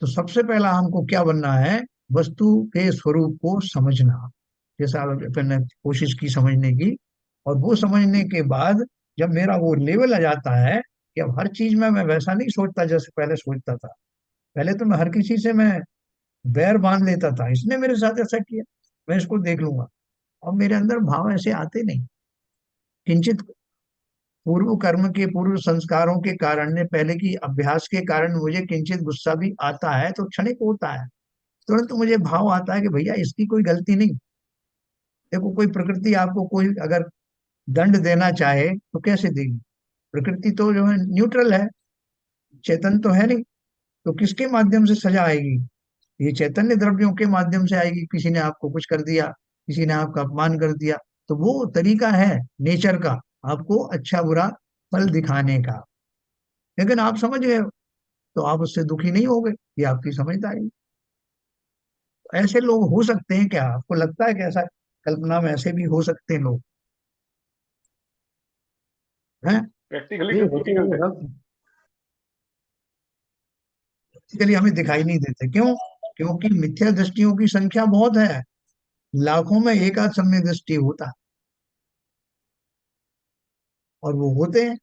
तो सबसे पहला हमको क्या बनना है वस्तु के स्वरूप को समझना, जैसा अपन ने कोशिश की समझने की। और वो समझने के बाद जब मेरा वो लेवल आ जाता है कि अब हर चीज में मैं वैसा नहीं सोचता जैसे पहले सोचता था। पहले तो मैं हर किसी से मैं बैर बांध लेता था, इसने मेरे साथ ऐसा किया, मैं इसको देख लूंगा। अब मेरे अंदर भाव ऐसे आते नहीं। किंचित पूर्व कर्म के, पूर्व संस्कारों के कारण ने, पहले की अभ्यास के कारण मुझे किंचित गुस्सा भी आता है तो क्षणिक होता है। तुरंत मुझे भाव आता है कि भैया इसकी कोई गलती नहीं। देखो, कोई प्रकृति आपको कोई अगर दंड देना चाहे तो कैसे देगी? प्रकृति तो जो है न्यूट्रल है, चेतन तो है नहीं। तो किसके माध्यम से सजा आएगी? ये चैतन्य द्रव्यों के माध्यम से आएगी। किसी ने आपको कुछ कर दिया, किसी ने आपका अपमान कर दिया, तो वो तरीका है नेचर का आपको अच्छा बुरा फल दिखाने का। लेकिन आप समझ गए हो, तो आप उससे दुखी नहीं होगे, ये आपकी समझदारी। ऐसे लोग हो सकते हैं क्या? आपको लगता है कि ऐसा कल्पना में ऐसे भी हो सकते हैं लोग? हैं? प्रैक्टिकली नहीं तो होते डिफिकल्ट होंगे है। सब। इसके लिए हमें दिखाई नहीं देते, क्यों? क्योंकि मिथ्या दृष्टियों की संख्या बहुत है। लाखों में एक आध सम्यक दृष्टि होता है, और वो होते हैं।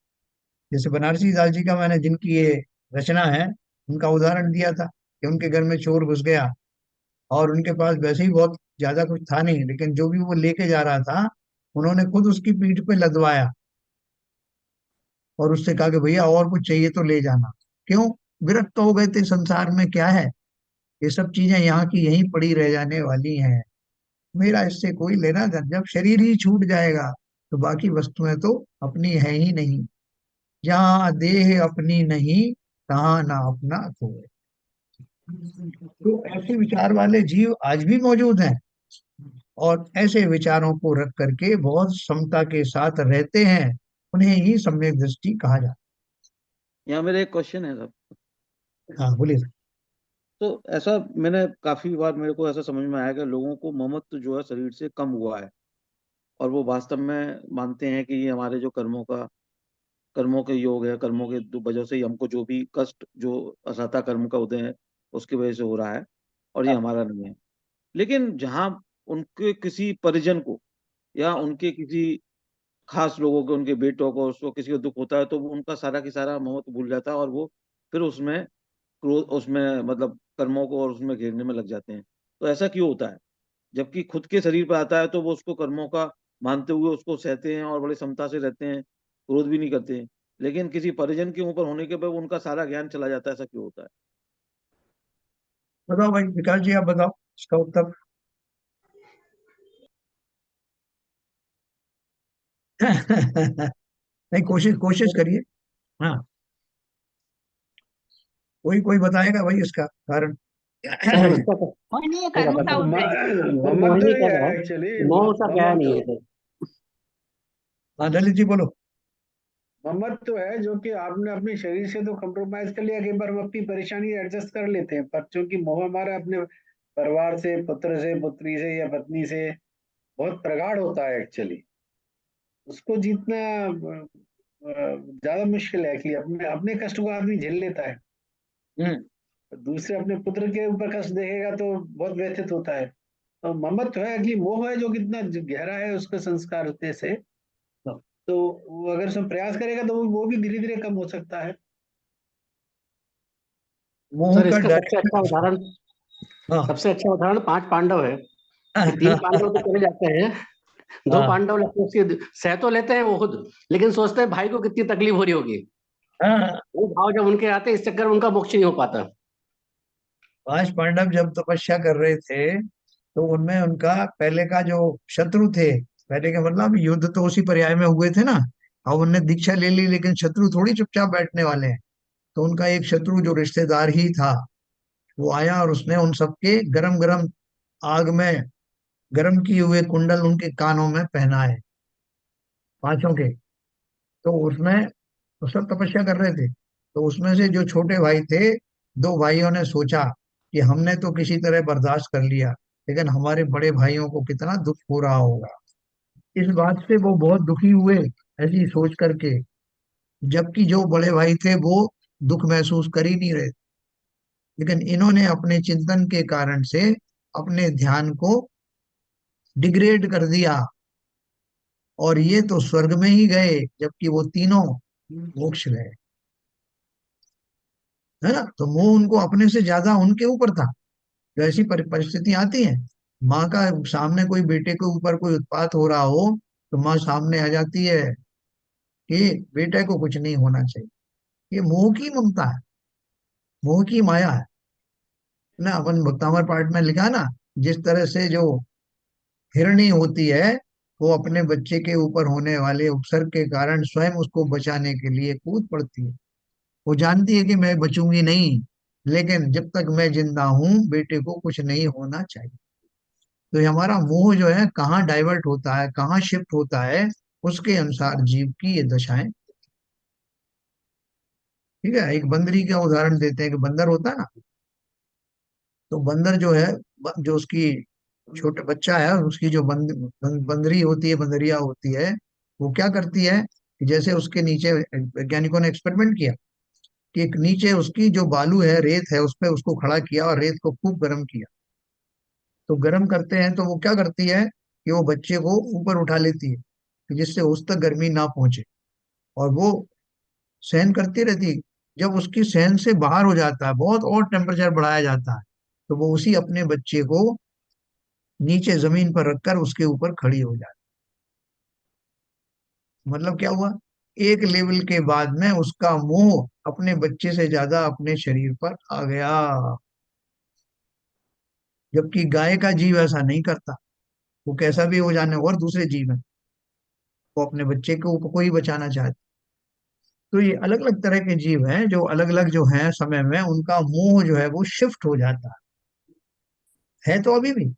जैसे बनारसी दास जी का मैंने, जिनकी ये रचना है, उनका उदाहरण दिया था कि उनके घर में चोर घुस गया, और उनके पास वैसे ही बहुत ज्यादा कुछ था नहीं, लेकिन जो भी वो लेके जा रहा था उन्होंने खुद उसकी पीठ पे लदवाया और उससे कहा कि भैया और कुछ चाहिए तो ले जाना। क्यों? विरक्त हो गए थे, संसार में क्या है, ये सब चीजें यहाँ की यहीं पड़ी रह जाने वाली हैं, मेरा इससे कोई लेना देना। जब शरीर ही छूट जाएगा तो बाकी वस्तुएं तो अपनी है ही नहीं। जहाँ देह अपनी नहीं, तहाँ ना अपना कोई। तो ऐसे विचार वाले जीव आज भी मौजूद हैं, और ऐसे विचारों को रख करके बहुत समता के साथ रहते हैं। उन्हें ही सम्यक दृष्टि कहा जाता यहाँ मेरा एक क्वेश्चन है सर। है। हाँ, बोलिए। तो ऐसा मैंने काफी बार मेरे को ऐसा समझ में आया कि लोगों को ममत्व जो है शरीर से कम हुआ है, और वो वास्तव में मानते हैं कि ये हमारे जो कर्मों के योग है, कर्मों के वजह से ही हमको जो भी कष्ट जो असहता कर्म का उदय है उसकी वजह से हो रहा है, और ये हमारा नहीं है। लेकिन जहाँ उनके किसी परिजन को या उनके किसी खास लोगों को, उनके बेटों को, उसको किसी को दुख होता है, तो वो उनका सारा की सारा ममत्व भूल जाता है, और वो फिर उसमें क्रोध, उसमें मतलब कर्मों को और उसमें घेरने में लग जाते हैं। तो ऐसा क्यों होता है? जबकि खुद के शरीर पर आता है तो वो उसको कर्मों का मानते हुए उसको सहते हैं और बड़ी समता से रहते हैं, क्रोध भी नहीं करते हैं। लेकिन किसी परिजन के ऊपर होने के बाद उनका सारा ज्ञान चला जाता है, ऐसा क्यों होता है? बताओ भाई विकास जी, आप बताओ इसका उत्तर। नहीं, कोशिश कोशिश करिए। हाँ, कोई कोई बताएगा भाई इसका कारण। इसका तो मोहिनी, ये मैं कर्म का बताता हूँ। उदय। सर मोहम्मद तो मोहिनी ये कह रहा है है, एक्चुअली। मोह उसका क्या मोहम्मद नहीं तो है सर। हाँ, ललित जी बोलो। मोहम्मद तो है जो कि आपने अपने शरीर से तो कंप्रोमाइज कर लिया, कई बार हम अपनी परेशानी एडजस्ट कर लेते हैं, पर चूंकि मोह हमारा अपने परिवार से, पुत्र से, पुत्री से या पत्नी से बहुत प्रगाढ़ होता है एक्चुअली, उसको जीतना ज्यादा मुश्किल है। कि अपने अपने कष्ट को आदमी झेल लेता है, हम्म। दूसरे अपने पुत्र के ऊपर कष्ट देखेगा तो बहुत व्यथित होता है। तो मोहम्मद तो है कि मोह है जो कितना गहरा है उसके संस्कार होते से, तो वो अगर उसमें प्रयास करेगा तो वो भी धीरे धीरे कम हो सकता है। मोह सर का इसका सबसे अच्छा डायरेक्शन। उदाहरण, हाँ। सबसे अच्छा उदाहरण पांच पांडव है कि तीन पांडव तो चले जाते हैं, दो हाँ। पांडव लगते हैं उसके, सह तो लेते हैं वो खुद, लेकिन सोचते हैं भाई को कितनी तकलीफ हो रही होगी। हाँ, वो भाव जब उनके आते हैं, इस चक्कर में उनका मोक्ष नहीं हो पाता। पांच पांडव जब तपस्या कर रहे थे तो उनमें उनका पहले का जो शत्रु थे, पहले का मतलब युद्ध तो उसी पर्याय में हुए थे ना। अब उनने दीक्षा ले ली, लेकिन शत्रु थोड़ी चुपचाप बैठने वाले हैं। तो उनका एक शत्रु जो रिश्तेदार ही था, वो आया और उसने उन सबके गरम गरम आग में गरम किए हुए कुंडल उनके कानों में पहनाए, पांचों के। तो उसमें वो सब तपस्या कर रहे थे। तो उसमें से जो छोटे भाई थे, दो भाइयों ने सोचा कि हमने तो किसी तरह बर्दाश्त कर लिया, लेकिन हमारे बड़े भाइयों को कितना दुख हो रहा होगा। इस बात से वो बहुत दुखी हुए, ऐसी सोच करके। जबकि जो बड़े भाई थे वो दुख महसूस कर ही नहीं रहे, लेकिन इन्होंने अपने चिंतन के कारण से अपने ध्यान को डिग्रेड कर दिया, और ये तो स्वर्ग में ही गए जबकि वो तीनों मोक्ष गए। है ना? तो मोह उनको अपने से ज्यादा उनके ऊपर था। जो ऐसी परिस्थिति आती है, माँ का सामने कोई बेटे के ऊपर कोई उत्पात हो रहा हो, तो माँ सामने आ जाती है कि बेटे को कुछ नहीं होना चाहिए। ये मोह की ममता है, मोह की माया है ना। अपन भक्तामर पाठ में लिखा ना, जिस तरह से जो हिरणी होती है, वो अपने बच्चे के ऊपर होने वाले उपसर्ग के कारण स्वयं उसको बचाने के लिए कूद पड़ती है। वो जानती है कि मैं बचूंगी नहीं, लेकिन जब तक मैं जिंदा हूं बेटे को कुछ नहीं होना चाहिए। तो ये हमारा मोह जो है कहाँ डाइवर्ट होता है, कहाँ शिफ्ट होता है, उसके अनुसार जीव की ये दशाएं। ठीक है, एक बंदरी का उदाहरण देते हैं कि बंदर होता है ना, तो बंदर जो है, जो उसकी छोटा बच्चा है, उसकी जो बंदरी होती है, बंदरिया होती है, वो क्या करती है कि जैसे उसके नीचे वैज्ञानिकों ने एक्सपेरिमेंट किया कि एक नीचे उसकी जो बालू है, रेत है, उस पर उसको खड़ा किया और रेत को खूब गर्म किया। तो गर्म करते हैं तो वो क्या करती है कि वो बच्चे को ऊपर उठा लेती है कि जिससे उस तक गर्मी ना पहुंचे, और वो सहन करती रहती है। जब उसकी सहन से बाहर हो जाता है, बहुत और टेम्परेचर बढ़ाया जाता है, तो वो उसी अपने बच्चे को नीचे जमीन पर रखकर उसके ऊपर खड़ी हो जाती है। मतलब क्या हुआ? एक लेवल के बाद में उसका मोह अपने बच्चे से ज्यादा अपने शरीर पर आ गया। जबकि गाय का जीव ऐसा नहीं करता, वो कैसा भी हो जाने और दूसरे जीव है, वो अपने बच्चे को ही बचाना चाहते। तो ये अलग अलग तरह के जीव हैं, जो अलग अलग जो हैं समय में उनका मोह जो है वो शिफ्ट हो जाता है तो अभी भी।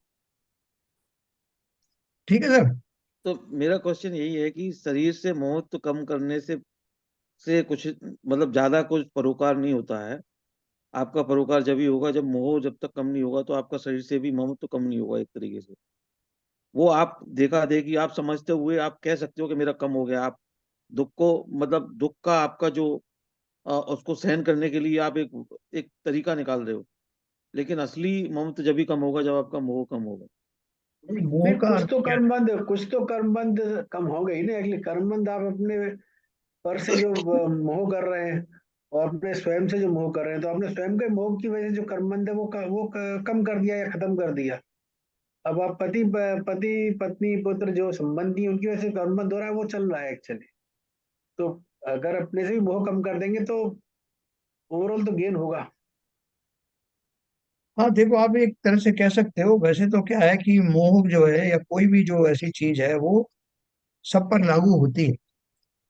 ठीक है सर। तो मेरा क्वेश्चन यही है कि शरीर से मोह तो कम करने से कुछ मतलब ज्यादा कुछ परोकार नहीं होता है। आपका परोकार जब ही होगा जब मोह जब तक कम नहीं होगा, तो आपका शरीर से भी मोह तो कम नहीं होगा एक तरीके से। वो आप देखा देखी आप समझते हुए आप कह सकते हो कि मेरा कम हो गया। आप दुख को मतलब दुख का आपका जो उसको सहन करने के लिए आप एक एक तरीका निकाल रहे हो। लेकिन असली मोह तो जब भी कम होगा जब आपका मोह कम होगा। मोह नहीं, का अर्थ क्या है? कुछ तो कर्म बंद कम हो गई ना। अगले कर्म बंद आप अपने पर से जो मोह कर रहे हैं और अपने स्वयं से जो मोह कर रहे हैं, तो आपने स्वयं के मोह की वजह से जो कर्म बंद है कम कर दिया या खत्म कर दिया। अब आप पति पत्नी पुत्र जो संबंधी उनकी वजह से कर्म बंद हो रहा है, वो चल रहा है एक्चुअली। तो अगर अपने से भी मोह कम कर देंगे तो ओवरऑल तो गेन होगा। हाँ देखो, आप एक तरह से कह सकते हो। वैसे तो क्या है कि मोह जो है या कोई भी जो ऐसी चीज है वो सब पर लागू होती है।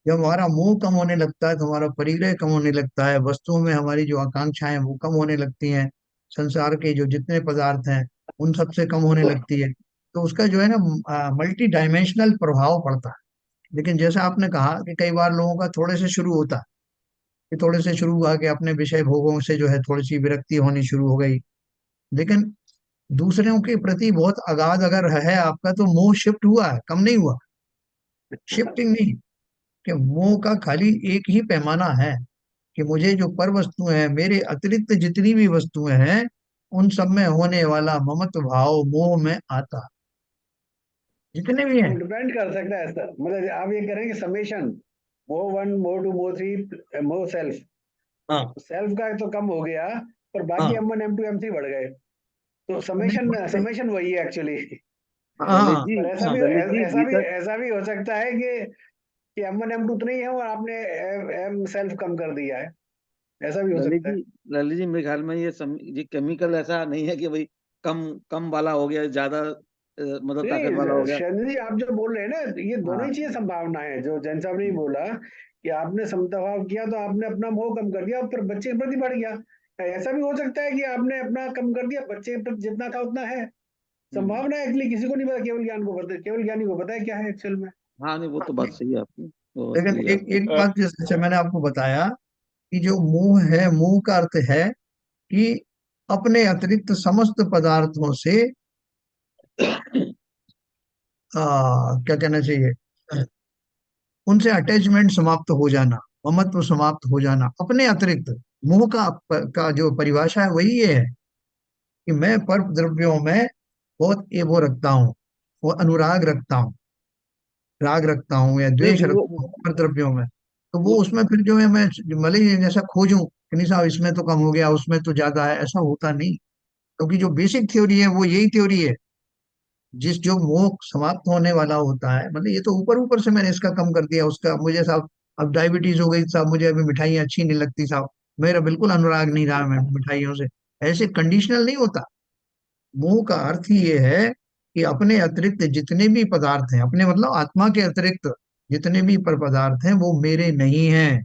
जब हमारा मोह कम होने लगता है तो हमारा परिग्रह कम होने लगता है, वस्तुओं में हमारी जो आकांक्षाएं वो कम होने लगती हैं, संसार के जो जितने पदार्थ हैं उन सब से कम होने लगती है। तो उसका जो है ना मल्टी डायमेंशनल प्रभाव पड़ता है। लेकिन जैसा आपने कहा कि कई बार लोगों का थोड़े से शुरू होता है, कि थोड़े से शुरू हुआ कि अपने विषय भोगों से जो है थोड़ी सी विरक्ति होनी शुरू हो गई। लेकिन दूसरों के प्रति बहुत अगाध अगर है आपका, तो मोह शिफ्ट हुआ है, कम नहीं हुआ। शिफ्टिंग नहीं, कि मोह का खाली एक ही पैमाना है कि मुझे जो पर वस्तुएं हैं, मेरे अतिरिक्त जितनी भी वस्तुएं हैं, उन सब में होने वाला ममत्व भाव मोह में आता, जितने भी हैं। डिपेंड कर सकता है ऐसा। मतलब आप ये कह रहे हैं कि समेशन मोह वन मोह टू मोह थ्री मोह सेल्फ हाँ सेल्फ का तो कम हो गया, पर बाकी हाँ M1 M2 M3 बढ़ गए। तो नहीं समेशन बढ़ते। समेशन वही है एक्चुअली। ललित हाँ जी, पर हाँ ललित जी गीता। ऐसा भी हो सकता है कि M1 M2 उतना ही है और आपने एम सेल्फ कम कर दिया है। ऐसा भी हो ललित सकता है। जी ललित जी मेरे ख्याल में ये केमिकल ऐसा नहीं है कि भाई कम कम वाला हो गया ज्यादा मतलब ताकत वाला हो नहीं गया। शैलेंद्र जी, आप जो बोल रहे हैं ना, ये दोनों हाँ। ही चीजें संभावना है। जो जैन साहब ने ही बोला कि आपने समताभाव किया तो आपने अपना मोह कम कर दिया, और फिर बच्चे के प्रति बढ़ गया। ऐसा भी हो सकता है कि आपने अपना कम कर दिया, बच्चे के प्रति जितना था उतना है। हम्म। संभावना है, एक्चुअली किसी को नहीं पता, केवल ज्ञान को पता, केवल ज्ञानी को पता है क्या है एक्चुअल में। हाँ नहीं वो तो बात सही है आपकी। वो बात लेकिन सही है एक आपकी। एक बात जैसे मैंने आपको बताया कि जो मोह है, मोह का अर्थ है कि अपने अतिरिक्त समस्त पदार्थों से क्या कहना चाहिए, उनसे अटैचमेंट समाप्त हो जाना, ममत्व समाप्त हो जाना अपने अतिरिक्त। मोह का जो परिभाषा है वही ये है कि मैं पर द्रव्यों में बहुत वो रखता हूँ, वो अनुराग रखता हूँ, राग रखता हूँ या नहीं द्वेष रखता हूँ पर द्रव्यों में। तो वो उसमें फिर जो है मैं भले ही जैसा खोजूं कि नहीं साहब इसमें तो कम हो गया, उसमें तो ज्यादा है, ऐसा होता नहीं। क्योंकि जो बेसिक थ्योरी है वो यही थ्योरी है। जिस जो मोह समाप्त होने वाला होता है, मतलब ये तो ऊपर ऊपर से मैंने इसका कम कर दिया, उसका मुझे साहब अब डायबिटीज हो गई साहब, मुझे अभी मिठाइयाँ अच्छी नहीं लगती साहब, मेरा बिल्कुल अनुराग नहीं रहा मैं मिठाइयों से। ऐसे कंडीशनल नहीं होता। मोह का अर्थ ही ये है कि अपने अतिरिक्त जितने भी पदार्थ हैं, अपने मतलब आत्मा के अतिरिक्त जितने भी पर पदार्थ हैं वो मेरे नहीं हैं।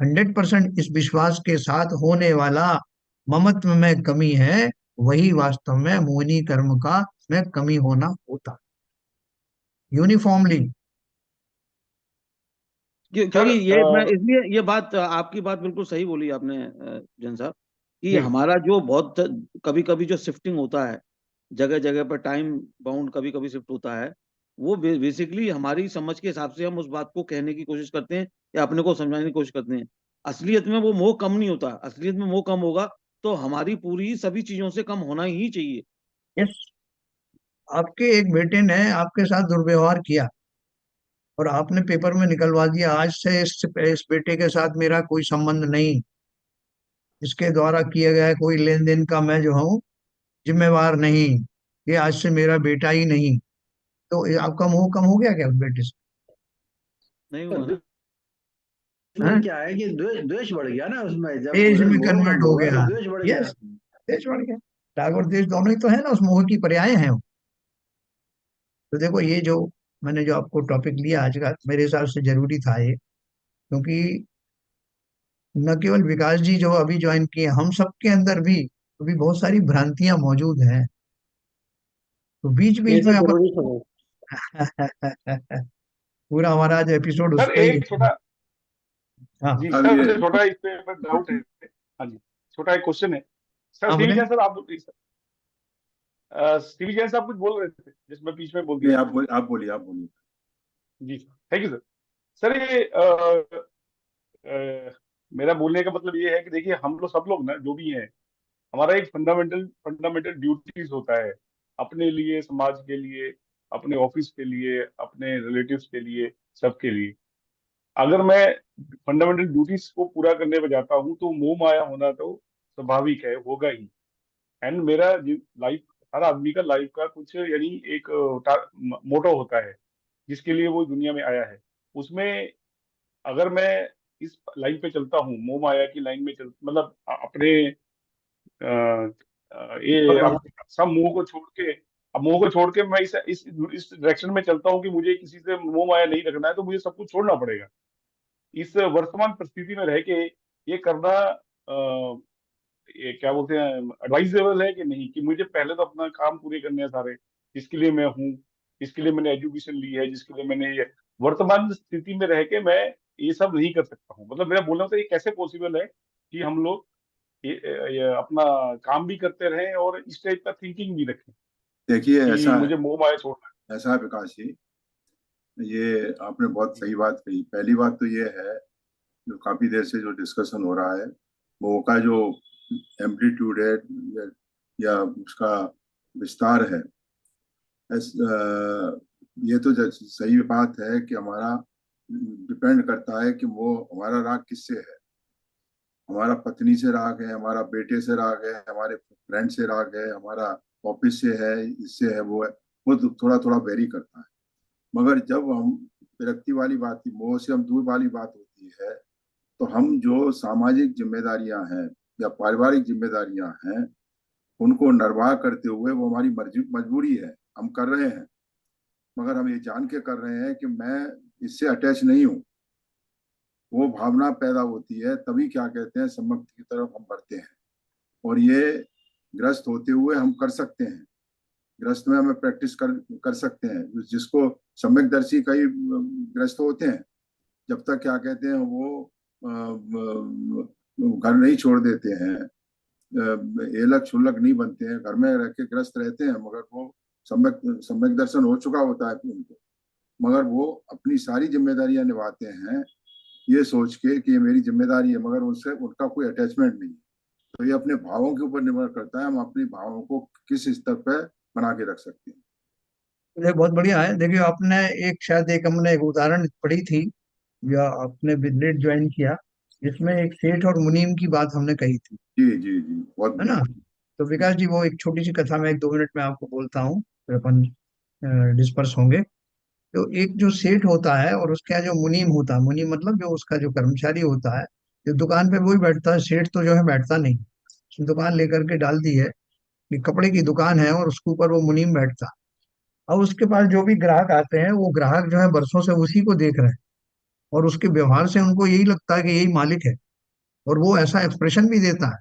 100% इस विश्वास के साथ होने वाला ममत्व में कमी है, वही वास्तव में मोहिनी कर्म का में कमी होना होता यूनिफॉर्मली। सर क्योंकि ये मैं इसलिए ये बात आपकी बात बिल्कुल सही बोली आपने जैन साहब, कि जी हमारा जो बहुत कभी कभी जो शिफ्टिंग होता है जगह जगह पर, टाइम बाउंड कभी कभी शिफ्ट होता है, वो बेसिकली हमारी समझ के हिसाब से हम उस बात को कहने की कोशिश करते हैं या अपने को समझाने की कोशिश करते हैं। असलियत में वो मोह कम नहीं होता। असलियत में मोह कम होगा तो हमारी पूरी सभी चीजों से कम होना ही चाहिए। यस, आपके एक बेटे ने आपके साथ दुर्व्यवहार किया और आपने पेपर में निकलवा दिया, आज से इस बेटे के साथ मेरा कोई संबंध नहीं, इसके द्वारा किए गए कोई लेन देन का मैं जो हूँ जिम्मेवार नहीं, ये आज से मेरा बेटा ही नहीं। तो ये आपका मोह कम हो गया क्या उस बेटे से? नहीं हुआ ना। द्वेष में हैं? क्या है कि द्वेष द्वेष बढ़ गया ना, उसमें जब देश उधर में मोह कम कन्वर्ट हो होगा तो गया। द्वेष बढ़ गया। यस, देश बढ़ गया। राग और देश दोनों ही तो है ना, उस मोह की पर्याय हैं वो। तो देखो ये जो मैंने जो आपको टॉपिक लिया आज का, मेरे हिसाब से जरूरी था ये, क्योंकि न केवल विकास जी जो अभी ज्वाइन किए, हम सबके अंदर भी अभी बहुत सारी भ्रांतियां मौजूद हैं। तो बीच ये बीच में सब अपन जरूरी था। पूरा हमारा आज एपिसोड उस सर पर ही एक है। छोटा, हाँ, जी अब सर ये मुझे छोटा इस पे डाउट है। हाँ जी, छोटा एक क्वेश्चन है। सर हाँ बोले। सिविल सर आप सिविल जैन साहब कुछ बोल रहे थे जिसमें बीच में बोल नहीं, दिया। आप बोलिए, आप बोलिए। जी थैंक यू सर। सर ये मेरा बोलने का मतलब ये है कि देखिए हम लोग सब लोग ना जो भी हैं, हमारा एक फंडामेंटल फंडामेंटल ड्यूटीज होता है अपने लिए, समाज के लिए, अपने ऑफिस के लिए, अपने रिलेटिव्स के लिए, सबके लिए। अगर मैं फंडामेंटल ड्यूटीज को पूरा करने पे जाता हूँ तो मोह माया होना तो स्वाभाविक है, होगा ही। एंड मेरा लाइफ, हर आदमी का लाइफ का कुछ यानी एक मोटो होता है जिसके लिए वो दुनिया में आया है। उसमें अगर मैं इस लाइन पे चलता हूँ, मोह माया की लाइन में चल मतलब अपने ये अब सब मोह को छोड़ के, अब मोह को छोड़ के मैं इस डायरेक्शन में चलता हूँ कि मुझे किसी से मोह माया नहीं रखना है, तो मुझे सब कुछ छोड़ना पड़ेगा। इस वर्तमान परिस्थिति में रह के ये करना ये क्या बोलते हैं, एडवाइजेबल है कि नहीं, कि मुझे पहले तो अपना काम पूरे करने हैं सारे, जिसके लिए मैं हूँ, जिसके लिए मैंने एजुकेशन ली है, जिसके लिए मैंने ये वर्तमान स्थिति में रह के मैं ये सब नहीं कर सकता हूँ। मतलब मेरा बोलना तो ये कैसे पॉसिबल है कि हम लोग ये अपना काम भी करते रहें और इस टाइप का थिंकिंग भी रखें देखिए, कि ऐसा है, मुझे मोह माया छोड़ना ऐसा है विकास जी। ये आपने बहुत सही बात कही। पहली बात तो ये है, जो काफी देर से जो डिस्कशन हो रहा है, वो का जो एम्पलीट्यूड है या उसका विस्तार है, ये तो सही बात है कि हमारा डिपेंड करता है कि वो हमारा राग किससे है। हमारा पत्नी से राग है, हमारा बेटे से राग है, हमारे फ्रेंड से राग है, हमारा ऑफिस से है, इससे है, वो तो थोड़ा थोड़ा वेरी करता है। मगर जब हम विरक्ति वाली बात की, मोह से हम दूर वाली बात होती है, तो हम जो सामाजिक जिम्मेदारियां हैं या पारिवारिक जिम्मेदारियां हैं, उनको निर्वाह करते हुए, वो हमारी मजबूरी है, हम कर रहे हैं, मगर हम ये जान के कर रहे हैं कि मैं इससे अटैच नहीं हूँ। वो भावना पैदा होती है, तभी क्या कहते हैं, सम्मुक्ति की तरफ हम बढ़ते हैं। और ये ग्रस्त होते हुए हम कर सकते हैं, ग्रस्त में हमें प्रैक्टिस कर सकते हैं। जिसको सम्यकदर्शी कई ग्रस्त होते हैं, जब तक क्या कहते हैं वो घर नहीं छोड़ देते हैं, एलक क्षुल्लक नहीं बनते हैं, घर में रह के ग्रस्त रहते हैं, मगर वो सम्यक दर्शन हो चुका होता है उनको, मगर वो अपनी सारी जिम्मेदारियां निभाते हैं ये सोच के कि ये मेरी जिम्मेदारी है, मगर उससे उनका कोई अटैचमेंट नहीं है। तो ये अपने भावों के ऊपर निर्भर करता है, हम अपने भावों को किस स्तर पर बना के रख सकते हैं। ये बहुत बढ़िया है। देखिए आपने एक शायद एक हमने एक उदाहरण पढ़ी थी या आपने बिजनेस ज्वाइन किया, जिसमें एक सेठ और मुनीम की बात हमने कही थी, जी जी जी, बहुत है ना। बढ़िया। तो विकास जी वो एक छोटी सी कथा में 1-2 मिनट में आपको बोलता हूँ, फिर अपन डिस्पर्स होंगे। तो एक जो सेठ होता है और उसके यहाँ जो मुनीम होता है, मुनीम मतलब जो उसका जो कर्मचारी होता है, जो दुकान पे वही बैठता है, सेठ तो जो है बैठता नहीं। उसने दुकान लेकर के डाल दी है कि कपड़े की दुकान है और उसके ऊपर वो मुनीम बैठता है। अब उसके पास जो भी ग्राहक आते हैं वो ग्राहक जो है बरसों से उसी को देख रहे हैं और उसके व्यवहार से उनको यही लगता है कि यही मालिक है। और वो ऐसा एक्सप्रेशन भी देता है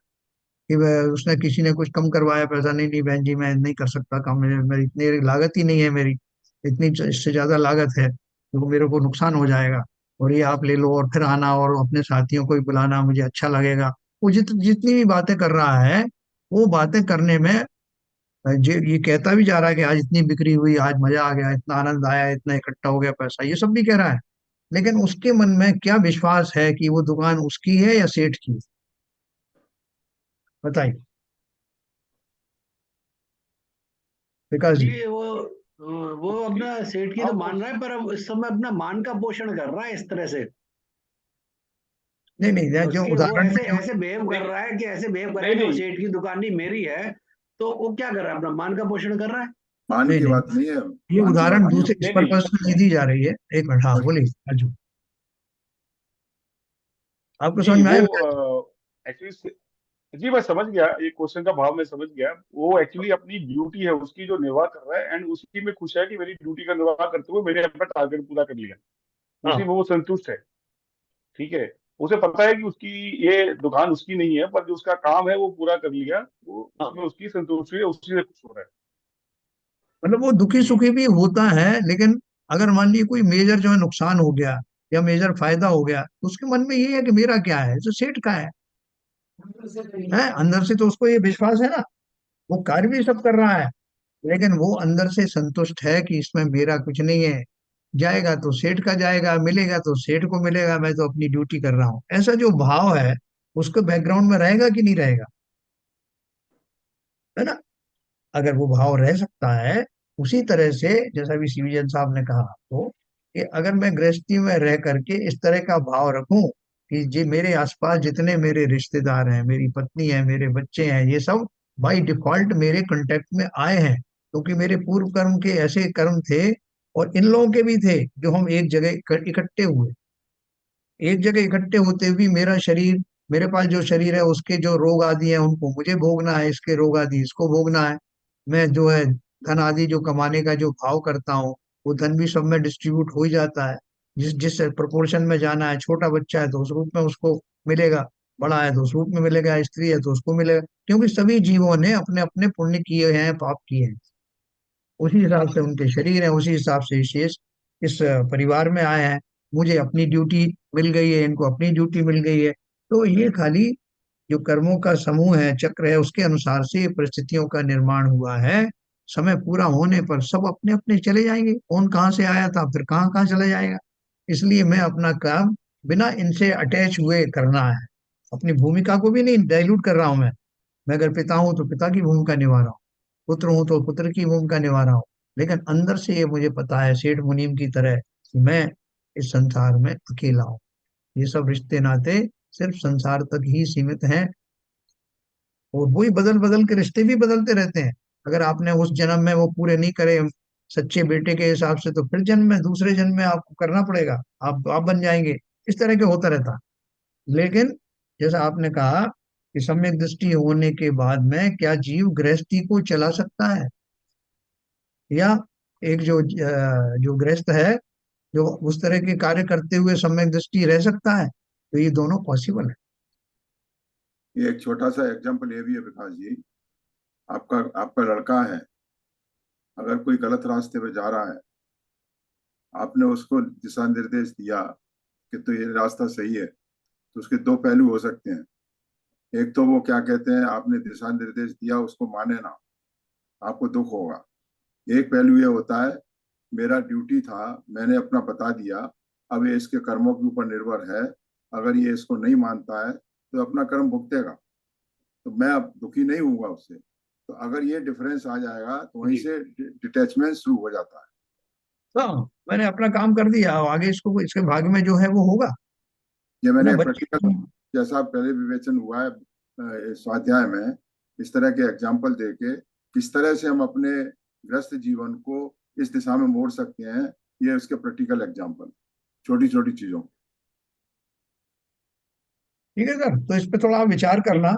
कि वह उसने किसी ने कुछ कम करवाया पैसा, नहीं नहीं बहन जी मैं नहीं कर सकता कम, मेरी इतनी लागत ही नहीं है, मेरी इतनी इससे ज्यादा लागत है तो मेरे को नुकसान हो जाएगा, और ये आप ले लो और फिर आना और अपने साथियों को भी बुलाना, मुझे अच्छा लगेगा। वो जितनी भी बातें कर रहा है, वो बातें करने में ये कहता भी जा रहा है कि आज इतनी बिक्री हुई, आज मजा आ गया, इतना आनंद आया, इतना इकट्ठा हो गया पैसा, ये सब भी कह रहा है। लेकिन उसके मन में क्या विश्वास है कि वो दुकान उसकी है या सेठ की? बताइए विकास जी। जी वो अपना सेठ की तो हम मान रहा है, पर अब इस समय अपना मान का पोषण कर रहा है इस तरह से। नहीं नहीं, जो उसकी वो उदाहरण ऐसे में जो ऐसे बिहेव कर रहा है कि ऐसे बिहेव कर रहा है नहीं कि वो नहीं सेठ की दुकान नहीं मेरी है। तो वो क्या कर रहा है, अपना मान का पोषण कर रहा है। मान नहीं की नहीं, बात नहीं है, ये मान की उदाहरण बात नहीं है। दूसरे इस नहीं नहीं पर्पज से नहीं दी जा रही है। एक मिनट, हाँ बस बोलिए राजू, आपको समझ जी में वो आया? एक्चुअली जी मैं समझ गया, ये क्वेश्चन का भाव मैं समझ गया। वो एक्चुअली अपनी ड्यूटी है उसकी जो निर्वाह कर रहा है, एंड उसी में खुश है कि मेरी ड्यूटी का निर्वाह करते हुए मैंने अपना टारगेट पूरा कर लिया, उसी हाँ में वो संतुष्ट है। ठीक है, उसे पता है कि उसकी ये दुकान उसकी नहीं है, पर जो उसका काम है वो पूरा कर लिया, वो हाँ, उसमें उसकी संतुष्टि है, उसी से खुश हो रहा है। मतलब वो दुखी जी सुखी भी होता है, लेकिन अगर मान लीजिए कोई मेजर जो है नुकसान हो गया या मेजर फायदा हो गया, तो उसके मन में ये है कि मेरा क्या है, जो सेठ का है अंदर से तो उसको ये विश्वास है ना, वो कार्य भी सब कर रहा है, लेकिन वो अंदर से संतुष्ट है कि इसमें मेरा कुछ नहीं है। जाएगा तो सेठ का जाएगा, मिलेगा तो सेठ को मिलेगा, मैं तो अपनी ड्यूटी कर रहा हूँ, ऐसा जो भाव है उसको बैकग्राउंड में रहेगा कि नहीं रहेगा, है ना। अगर वो भाव रह सकता है, उसी तरह से जैसा भी सीवीजन साहब ने कहा, तो कि अगर मैं गृहस्थी में रह करके इस तरह का भाव रखूं कि जी मेरे आसपास जितने मेरे रिश्तेदार हैं, मेरी पत्नी है, मेरे बच्चे हैं, ये सब बाय डिफॉल्ट मेरे कांटेक्ट में आए हैं, क्योंकि मेरे पूर्व कर्म के ऐसे कर्म थे और इन लोगों के भी थे जो हम एक जगह इकट्ठे हुए। एक जगह इकट्ठे होते हुए मेरा शरीर, मेरे पास जो शरीर है उसके जो रोग आदि हैं उनको मुझे भोगना है, इसके रोग आदि इसको भोगना है। मैं जो है धन आदि जो कमाने का जो भाव करता हूँ, वो धन भी सब में डिस्ट्रीब्यूट हो ही जाता है। जिस जिस प्रोपोर्शन में जाना है, छोटा बच्चा है तो उस रूप में उसको मिलेगा, बड़ा है तो उस रूप में मिलेगा, स्त्री है तो उसको मिलेगा, क्योंकि सभी जीवों ने अपने अपने पुण्य किए हैं, पाप किए हैं, उसी हिसाब से उनके शरीर है, उसी हिसाब से शेष इस परिवार में आए हैं। मुझे अपनी ड्यूटी मिल गई है, इनको अपनी ड्यूटी मिल गई है। तो ये खाली जो कर्मों का समूह है, चक्र है, उसके अनुसार से ये परिस्थितियों का निर्माण हुआ है। समय पूरा होने पर सब अपने अपने चले जाएंगे, कौन कहाँ से आया था फिर कहाँ कहाँ चला जाएगा। इसलिए मैं अपना काम बिना इनसे अटैच हुए करना है। अपनी भूमिका को भी नहीं डाइल्यूट कर रहा हूं मैं अगर पिता हूं तो पिता की भूमिका निभा रहा हूँ, पुत्र हूं तो पुत्र की भूमिका निभा रहा हूँ। लेकिन अंदर से ये मुझे पता है सेठ मुनीम की तरह कि मैं इस संसार में अकेला हूँ। ये सब रिश्ते नाते सिर्फ संसार तक ही सीमित हैं, और वही बदल बदल के रिश्ते भी बदलते रहते हैं। अगर आपने उस जन्म में वो पूरे नहीं करे सच्चे बेटे के हिसाब से, तो फिर जन्म में, दूसरे जन्म में आपको करना पड़ेगा, आप बन जाएंगे। इस तरह के होता रहता। लेकिन जैसा आपने कहा कि सम्यक दृष्टि होने के बाद में क्या जीव गृहस्थी को चला सकता है, या एक जो गृहस्थ है जो उस तरह के कार्य करते हुए सम्यक दृष्टि रह सकता है, तो ये दोनों पॉसिबल है। ये एक छोटा सा एग्जाम्पल ये भी है विकास जी। आपका आपका लड़का है, अगर कोई गलत रास्ते पे जा रहा है, आपने उसको दिशा निर्देश दिया कि तो ये रास्ता सही है, तो उसके दो पहलू हो सकते हैं। एक तो वो क्या कहते हैं, आपने दिशा निर्देश दिया उसको माने ना, आपको दुख होगा। एक पहलू ये होता है, मेरा ड्यूटी था, मैंने अपना बता दिया, अब ये इसके कर्मों के ऊपर निर्भर है, अगर ये इसको नहीं मानता है तो अपना कर्म भुगतेगा। तो मैं अब दुखी नहीं हूँगा उससे। तो अगर ये डिफरेंस आ जाएगा तो वहीं से डिटैचमेंट शुरू हो जाता है। हाँ, मैंने अपना काम कर दिया, आगे इसको इसके भाग में जो है वो होगा ये ना मैंने बच्चे। प्रैक्टिकल, जैसा पहले विवेचन हुआ है स्वाध्याय में, इस तरह के एग्जाम्पल देके किस तरह से हम अपने ग्रस्त जीवन को इस दिशा में मोड़ सकते हैं, ये उसके प्रैक्टिकल एग्जाम्पल, छोटी छोटी चीजों। ठीक है सर, तो इस पे थोड़ा आप विचार करना,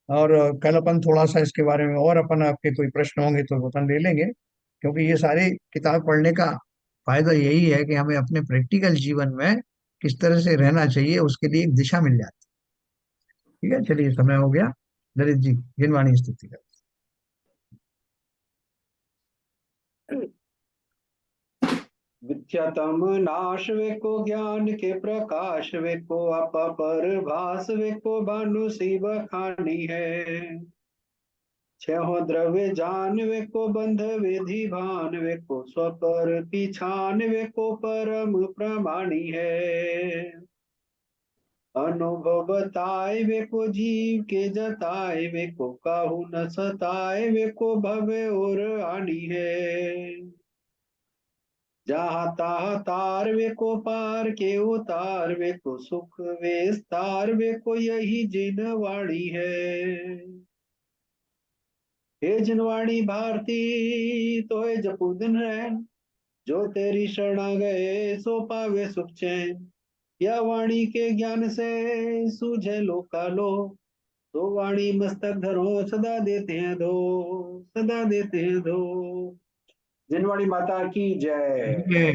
और कल अपन थोड़ा सा इसके बारे में, और अपन आपके कोई प्रश्न होंगे तो अपन ले लेंगे, क्योंकि ये सारी किताब पढ़ने का फायदा यही है कि हमें अपने प्रैक्टिकल जीवन में किस तरह से रहना चाहिए उसके लिए एक दिशा मिल जाती है। ठीक है, चलिए समय हो गया। ललित जी, जिनवाणी स्तुति कर। विद्यातम नाश वेको ज्ञान के प्रकाश वेको अपर भास वेको भानु शिव खानी है। छहो द्रव्य जान वेको बंध विधि भान वेको स्वपर पिछान वेको परम प्रमाणी है। अनुभव बताए वेको जीव के जताए वेको काहू न सताए वेको भवे और आनी है। जहाँ ताह तार वे को पार के उतार वे को सुख विस्तार वे को यही जिनवाणी है। हे जिनवाणी भारती तो है जपू दिन रैन, जो तेरी शरणा गए सो पावे सुख चैन। या वाणी के ज्ञान से सूझे लोकालो, तो वाणी मस्तक धरो सदा देते हैं दो, सदा देते हैं दो। जिनवाणी माता की जय।